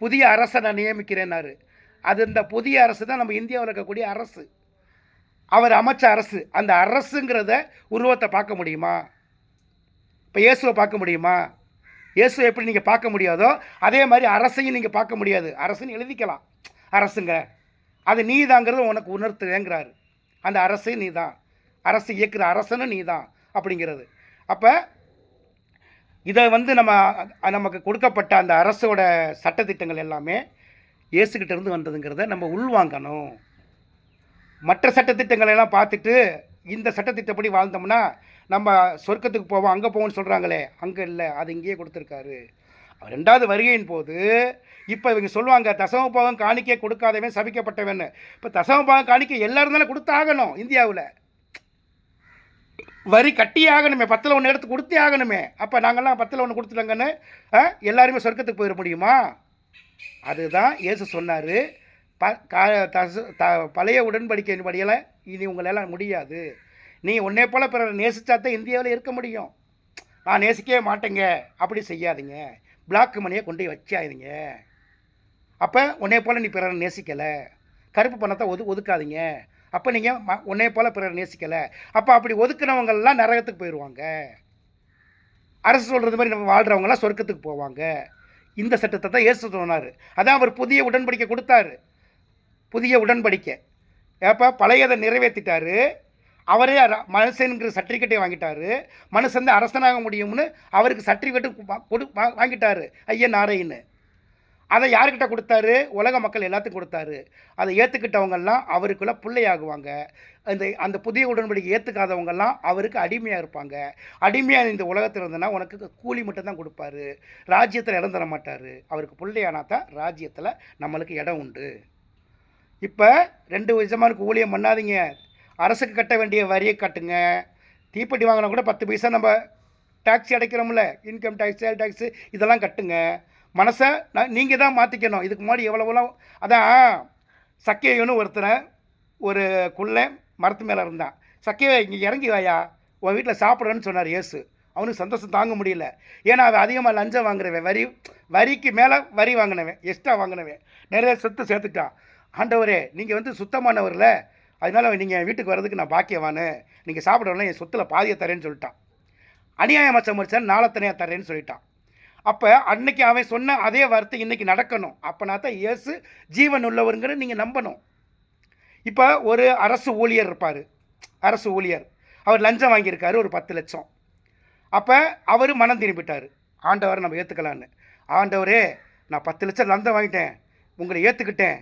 Speaker 1: புதிய அரசை நான் நியமிக்கிறேன்னாரு. அது இந்த புதிய அரசு தான் நம்ம இந்தியாவில் இருக்கக்கூடிய அரசு. அவர் அமைச்ச அரசு. அந்த அரசுங்கிறத உருவத்தை பார்க்க முடியுமா? இப்போ இயேசுவை பார்க்க முடியுமா? இயேசுவை எப்படி நீங்கள் பார்க்க முடியாதோ அதே மாதிரி அரசையும் நீங்கள் பார்க்க முடியாது. அரசுன்னு எழுதிக்கலாம். அரசுங்க அது நீ தாங்கிறது உனக்கு உணர்த்துவேங்கிறாரு. அந்த அரசு நீ தான். அரசு இயக்குற அரசனு நீ தான் அப்படிங்கிறது. அப்போ இதை வந்து நமக்கு கொடுக்கப்பட்ட அந்த அரசோட சட்டத்திட்டங்கள் எல்லாமே இயேசுக்கிட்ட இருந்து வந்ததுங்கிறத நம்ம உள்வாங்கணும். மற்ற சட்டத்திட்டங்கள் எல்லாம் பார்த்துட்டு இந்த சட்டத்திட்டப்படி வாழ்ந்தோம்னா நம்ம சொர்க்கத்துக்கு போவோம், அங்கே போவோம்னு சொல்கிறாங்களே, அங்கே இல்லை, அது இங்கேயே கொடுத்துருக்காரு. 2வது வருகையின் போது இப்போ இவங்க சொல்லுவாங்க தசமபாகம் காணிக்கை கொடுக்காதவன் சபிக்கப்பட்டவன். இப்போ தசமபாகம் காணிக்கை எல்லோரும் தானே கொடுத்தாகணும். இந்தியாவில் வரி கட்டியே ஆகணுமே. 10ல் 1 எடுத்து கொடுத்தே ஆகணுமே. அப்போ நாங்கள்லாம் 10ல் 1 கொடுத்துட்டோங்கன்னு எல்லாருமே சொர்க்கத்துக்கு போயிட முடியுமா? அதுதான் இயேசு சொன்னார். பழைய உடன்படிக்கையின் படியில் இனி உங்களெல்லாம் முடியாது. நீ உன்னே போல் பிறரை நேசித்தாத்தான் இந்தியாவில் இருக்க முடியும். நான் நேசிக்கவே மாட்டேங்க அப்படி செய்யாதீங்க. பிளாக் மணியை கொண்டு வச்சாதீங்க. அப்போ உன்னே போல் நீ பிறரை நேசிக்கலை. கருப்பு பணத்தை ஒதுக்காதீங்க. அப்போ நீங்கள் உன்னே போல் பிறரை நேசிக்கலை. அப்போ அப்படி ஒதுக்குனவங்கெல்லாம் நரகத்துக்கு போயிடுவாங்க. அரசு சொல்கிறது மாதிரி நம்ம வாழ்கிறவங்களாம் சொர்க்கத்துக்கு போவாங்க. இந்த சட்டத்தை தான் இயேசு சொன்னார். அதான் அவர் புதிய உடன்படிக்கை கொடுத்தாரு. புதிய உடன்படிக்கை. அப்போ பழையதை நிறைவேற்றிட்டார். அவரே மனுஷனுங்கிற சர்டிஃபிகேட்டை வாங்கிட்டார். மனுஷன் தான் அரசனாக முடியும்னு அவருக்கு சர்டிஃபிகேட்டு வாங்கிட்டார் ஐயன் நாரையின்னு. அதை யார்கிட்ட கொடுத்தாரு? உலக மக்கள் எல்லாத்துக்கும் கொடுத்தாரு. அதை ஏற்றுக்கிட்டவங்கெல்லாம் அவருக்குள்ள பிள்ளையாகுவாங்க. அந்த புதிய உடன்படிக்கை ஏற்றுக்காதவங்கெல்லாம் அவருக்கு அடிமையாக இருப்பாங்க. அடிமையாக இந்த உலகத்தில் இருந்தனா உனக்கு கூலி மட்டும்தான் கொடுப்பாரு. ராஜ்யத்தில் இடம் தர மாட்டார். அவருக்கு பிள்ளையானா தான் ராஜ்யத்தில் நம்மளுக்கு இடம் உண்டு. இப்போ 2 விதமானுக்கு ஊழியம் பண்ணாதீங்க. அரசுக்கு கட்ட வேண்டிய வரியை கட்டுங்க. தீப்பெட்டி வாங்கினா கூட 10 பைசா நம்ம டேக்ஸி அடைக்கிறோம்ல, இன்கம் டேக்ஸ், சேல் டேக்ஸு, இதெல்லாம் கட்டுங்க. மனசை நீங்கள் தான் மாற்றிக்கணும். இதுக்கு முன்னாடி எவ்வளோவெல்லாம் அதான் சக்கையன்னு ஒருத்தனை ஒரு குள்ளை மரத்து மேலே இருந்தான். சக்கையை இங்கே இறங்கி வாயா, உன் வீட்டில் சாப்பிட்றேன்னு சொன்னார் இயேசு. அவனுக்கு சந்தோஷம் தாங்க முடியல. ஏன்னா அவன் அதிகமாக லஞ்சம் வாங்குறவன், வரிக்கு மேலே வரி வாங்கினவன், எக்ஸ்ட்ரா வாங்கினவன், நிறைய சொத்து சேர்த்துட்டான். ஆண்டவரே நீங்கள் வந்து சுத்தமானவரில், அதனால் நீங்கள் வீட்டுக்கு வர்றதுக்கு நான் பாக்கியவானு, நீங்கள் சாப்பிடணும், என் சொத்தில் பாதியை தரேன்னு சொல்லிட்டான். அநியாயமாக சமைச்சான், நாளத்தனையாக தரேன்னு சொல்லிட்டான். அப்போ அன்னைக்கு அவன் சொன்ன அதே வார்த்தை இன்றைக்கி நடக்கணும். அப்போனா தான் இயேசு ஜீவன் உள்ளவருங்கிற நீங்கள் நம்பணும். இப்போ ஒரு அரசு ஊழியர் இருப்பார். அரசு ஊழியர் அவர் லஞ்சம் வாங்கியிருக்காரு ஒரு 10 லட்சம். அப்போ அவர் மனம் திரும்பிட்டார். ஆண்டவரை நம்ம ஏற்றுக்கலான்னு. ஆண்டவரே நான் 10 லட்சம் லஞ்சம் வாங்கிட்டேன், உங்களை ஏற்றுக்கிட்டேன்,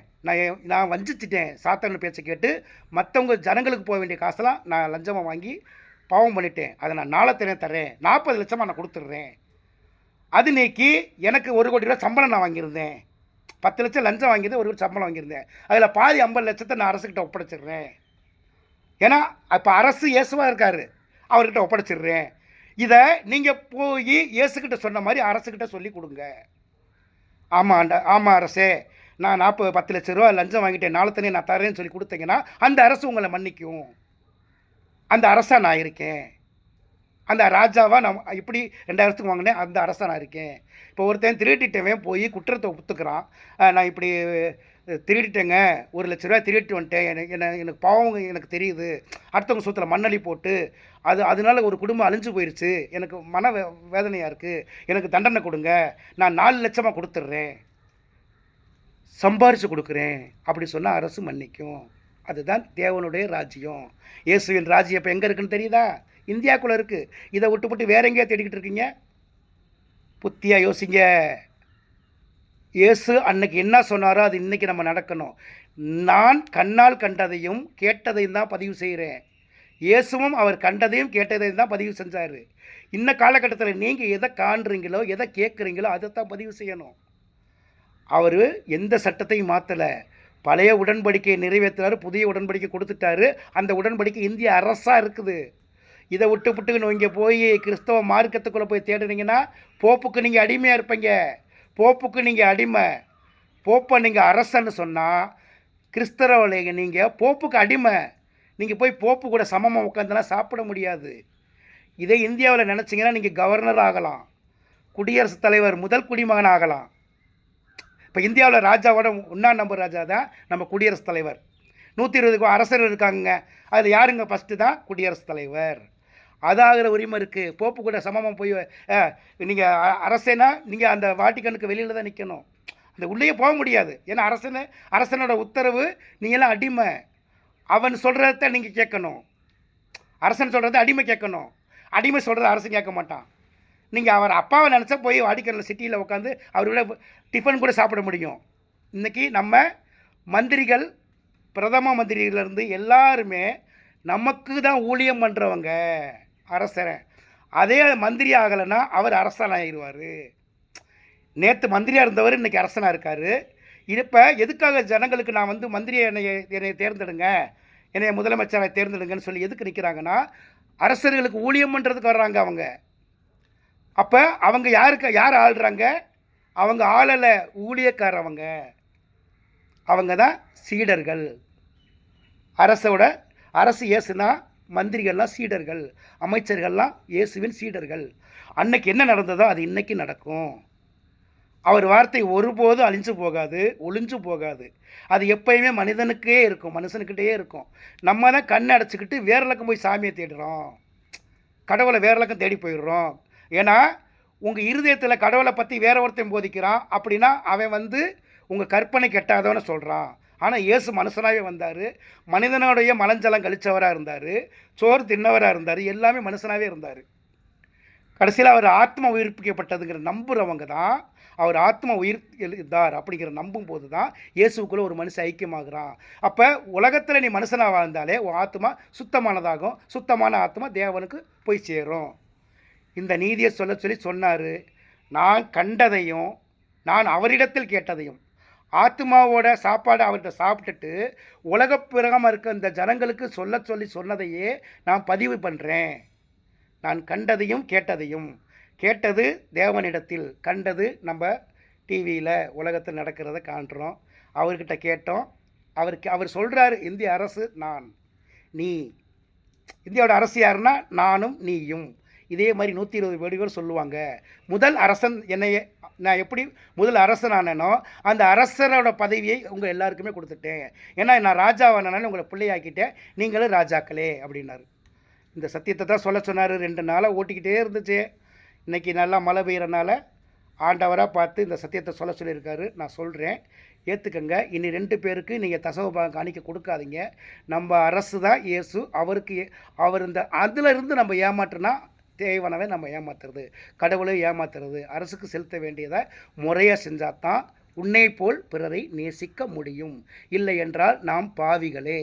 Speaker 1: நான் வஞ்சிச்சிட்டேன், சாத்தான பேச்சை கேட்டு மற்றவங்க ஜனங்களுக்கு போக வேண்டிய காசெல்லாம் நான் லஞ்சமாக வாங்கி பாவம் பண்ணிட்டேன், அதை நான் நாளத்தினே தரேன், 40 லட்சமாக நான் கொடுத்துட்றேன். அது நீக்கி எனக்கு 1 கோடி ரூபா சம்பளம் நான் வாங்கியிருந்தேன். 10 லட்சம் லஞ்சம் வாங்கியது 1 கோடி சம்பளம் வாங்கியிருந்தேன். அதில் பாதி 50 லட்சத்தை நான் அரசுக்கிட்ட ஒப்படைச்சிடுறேன். ஏன்னா இப்போ அரசு இயேசுவாக இருக்கார், அவர்கிட்ட ஒப்படைச்சிடுறேன். இதை நீங்கள் போய் இயேசுக்கிட்ட சொன்ன மாதிரி அரசுக்கிட்ட சொல்லி கொடுங்க. ஆமாம் அரசே, நான் 10 லட்ச ரூபா லஞ்சம் வாங்கிட்டேன், நாளத்தனே நான் தரேன்னு சொல்லி கொடுத்தீங்கன்னா அந்த அரசு உங்களை மன்னிக்கும். அந்த அரசாக நான் இருக்கேன். அந்த ராஜாவாக நான் இப்படி 2000த்துக்கு வாங்கினேன், அந்த அரசாக நான் இருக்கேன். இப்போ ஒருத்தன் திருட்டிட்டவன் போய் குற்றத்தை ஒத்துக்கிறான், நான் இப்படி திருடிட்டேங்க, 1,00,000 ரூபாய் திருடிட்டு வந்துட்டேன், எனக்கு பாவம் எனக்கு தெரியுது, அடுத்தவங்க சொத்தில் மண்ணள்ளி போட்டு அதனால ஒரு குடும்பம் அழிஞ்சு போயிடுச்சு, எனக்கு வேதனையாக இருக்குது, எனக்கு தண்டனை கொடுங்க, நான் 4,00,000 கொடுத்துட்றேன், சம்பாரித்து கொடுக்குறேன் அப்படி சொன்னால் அரசு மன்னிக்கும். அதுதான் தேவனுடைய ராஜ்யம். இயேசுவின் ராஜ்யம் இப்போ எங்கே இருக்குன்னு தெரியுதா? இந்தியாவுக்குள்ளே இருக்குது. இதை விட்டுப்பட்டு வேற எங்கேயா தேடிக்கிட்டு இருக்கீங்க? புத்தியாக யோசிங்க. இயேசு அன்னைக்கு என்ன சொன்னாரோ அது இன்றைக்கி நம்ம நடக்கணும். நான் கண்ணால் கண்டதையும் கேட்டதையும் தான் பதிவு செய்கிறேன். இயேசுவும் அவர் கண்டதையும் கேட்டதையும் தான் பதிவு செஞ்சார். இன்ன காலகட்டத்தில் நீங்கள் எதை காண்றீங்களோ எதை கேட்குறீங்களோ அதைத்தான் பதிவு செய்யணும். அவர் எந்த சட்டத்தையும் மாற்றலை. பழைய உடன்படிக்கையை நிறைவேற்றினார், புதிய உடன்படிக்கை கொடுத்துட்டாரு. அந்த உடன்படிக்கை இந்திய அரசாக இருக்குது. இதை விட்டு இங்கே போய் கிறிஸ்தவ மார்க்கத்துக்குள்ளே போய் தேடுனீங்கன்னா போப்புக்கு நீங்கள் அடிமையாக இருப்பீங்க. போப்புக்கு நீங்கள் அடிமை. போப்பை நீங்கள் அரசன்னு சொன்னால் கிறிஸ்தவ நீங்கள் போப்புக்கு அடிமை. நீங்கள் போய் போப்பு கூட சமமாக உட்காந்துலாம் சாப்பிட முடியாது. இதே இந்தியாவில் நினச்சிங்கன்னா நீங்கள் கவர்னர் ஆகலாம், குடியரசுத் தலைவர் முதல் குடிமகன் ஆகலாம். இப்போ இந்தியாவில் ராஜாவோட 1ஆம் நம்பர் ராஜா தான் நம்ம குடியரசுத் தலைவர். 120 அரசர் இருக்காங்க, அதில் யாருங்க ஃபஸ்ட்டு தான் குடியரசுத் தலைவர். அதாகிற உரிமை இருக்குது. போப்பு கூட சமமாக போய் நீங்கள் அரசேனா நீங்கள் அந்த வாட்டிக்கனுக்கு வெளியில் தான் நிற்கணும், அந்த உள்ளேயே போக முடியாது. ஏன்னா அரசனோட உத்தரவு, நீங்களாம் அடிமை. அவன் சொல்கிறத நீங்கள் கேட்கணும். அரசன் சொல்கிறத அடிமை கேட்கணும். அடிமை சொல்கிறத அரசன் கேட்க மாட்டான். நீங்கள் அவர் அப்பாவை நினச்சா போய் வாடிக்கனில் சிட்டியில் உட்காந்து அவரோட டிஃபன் கூட சாப்பிட முடியும். இன்றைக்கி நம்ம மந்திரிகள், பிரதம மந்திரியிலேருந்து எல்லாருமே நமக்கு தான் ஊழியம் பண்ணுறவங்க அரசரை. அதே மந்திரி ஆகலைன்னா அவர் அரசனாக ஆகிடுவார். நேற்று மந்திரியாக இருந்தவர் இன்றைக்கி அரசனாக இருக்கார். இப்போ எதுக்காக ஜனங்களுக்கு நான் வந்து மந்திரியை என்னை தேர்ந்தெடுங்க, என்னை முதலமைச்சரை தேர்ந்தெடுங்கன்னு சொல்லி எதுக்கு நிற்கிறாங்கன்னா, அரசர்களுக்கு ஊழியம் பண்ணுறதுக்கு வர்றாங்க அவங்க. அப்போ அவங்க யார் ஆள்றாங்க? அவங்க ஆளலை, ஊழியக்காரவங்க. அவங்க தான் சீடர்கள். அரசு இயேசுனா மந்திரிகள்லாம் சீடர்கள், அமைச்சர்கள்லாம் இயேசுவின் சீடர்கள். அன்னைக்கு என்ன நடந்ததோ அது இன்னைக்கு நடக்கும். அவர் வார்த்தை ஒருபோதும் அழிஞ்சு போகாது, ஒளிஞ்சு போகாது. அது எப்பயுமே மனிதனுக்கே இருக்கும், மனுஷனுக்கிட்டே இருக்கும். நம்ம தான் கண்ணை அடைச்சிக்கிட்டு வேற இலக்கம் போய் சாமியை தேடுறோம், கடவுளை வேற இலக்கம் தேடி போயிடுறோம். ஏன்னா உங்கள் இருதயத்தில் கடவுளை பற்றி வேற ஒருத்தன் போதிக்கிறான் அப்படின்னா அவன் வந்து உங்கள் கற்பனை கெட்டாதவன்னு சொல்கிறான். ஆனால் இயேசு மனுஷனாகவே வந்தார், மனிதனுடைய மலஞ்சலம் கழிச்சவராக இருந்தார், சோறு தின்னவராக இருந்தார், எல்லாமே மனுஷனாகவே இருந்தார். கடைசியில் அவர் ஆத்மா உயிர்ப்பிக்கப்பட்டதுங்கிற நம்புகிறவங்க தான் அவர் ஆத்மா உயிர்த்தார் அப்படிங்கிற நம்பும் போது தான் இயேசுக்குள்ளே ஒரு மனுஷன் ஐக்கியமாகறான். அப்போ உலகத்தில் நீ மனுஷனாக வாழ்ந்தாலே உன் ஆத்மா சுத்தமானதாகும், சுத்தமான ஆத்மா தேவனுக்கு போய் சேரும். இந்த நீதியை சொல்லி சொன்னார். நான் கண்டதையும் நான் அவரிடத்தில் கேட்டதையும், ஆத்மாவோட சாப்பாடு அவர்கிட்ட சாப்பிட்டுட்டு உலகப்பிரகமாக இருக்க இந்த ஜனங்களுக்கு சொல்லி சொன்னதையே நான் பதிவு பண்ணுறேன். நான் கண்டதையும் கேட்டதையும், கேட்டது தேவனிடத்தில், கண்டது நம்ம டிவியில் உலகத்தில் நடக்கிறத காண்றோம். அவர்கிட்ட கேட்டோம். அவர் சொல்கிறாரு, இந்திய அரசு நான், நீ. இந்தியாவோட அரசு யாருன்னா நானும் நீயும். இதே மாதிரி 120 பேர் சொல்லுவாங்க. முதல் அரசன் நான் எப்படி முதல் அரசன் ஆனேனோ அந்த அரசரோட பதவியை உங்கள் எல்லாருக்குமே கொடுத்துட்டேன். ஏன்னா நான் ராஜாவானாலும் உங்களை பிள்ளையாக்கிட்டேன், நீங்களும் ராஜாக்களே அப்படின்னாரு. இந்த சத்தியத்தை தான் சொன்னார். 2 நாளாக ஓட்டிக்கிட்டே இருந்துச்சு. இன்றைக்கி நல்லா மழை பெய்கிறனால ஆண்டவராக பார்த்து இந்த சத்தியத்தை சொல்லியிருக்காரு. நான் சொல்கிறேன், ஏற்றுக்கங்க. இனி 2 பேருக்கு நீங்கள் தசமபாகம் காணிக்க கொடுக்காதீங்க. நம்ம அரசு தான் இயேசு. அவர் அதிலிருந்து நம்ம ஏமாற்றினா தேவனவே நம்ம ஏமாத்துறது, கடவுளை ஏமாத்துறது. அரசுக்கு செலுத்த வேண்டியதை முறையாக செஞ்சால் தான் உன்னை போல் பிறரை நேசிக்க முடியும். இல்லை என்றால் நாம் பாவிகளே.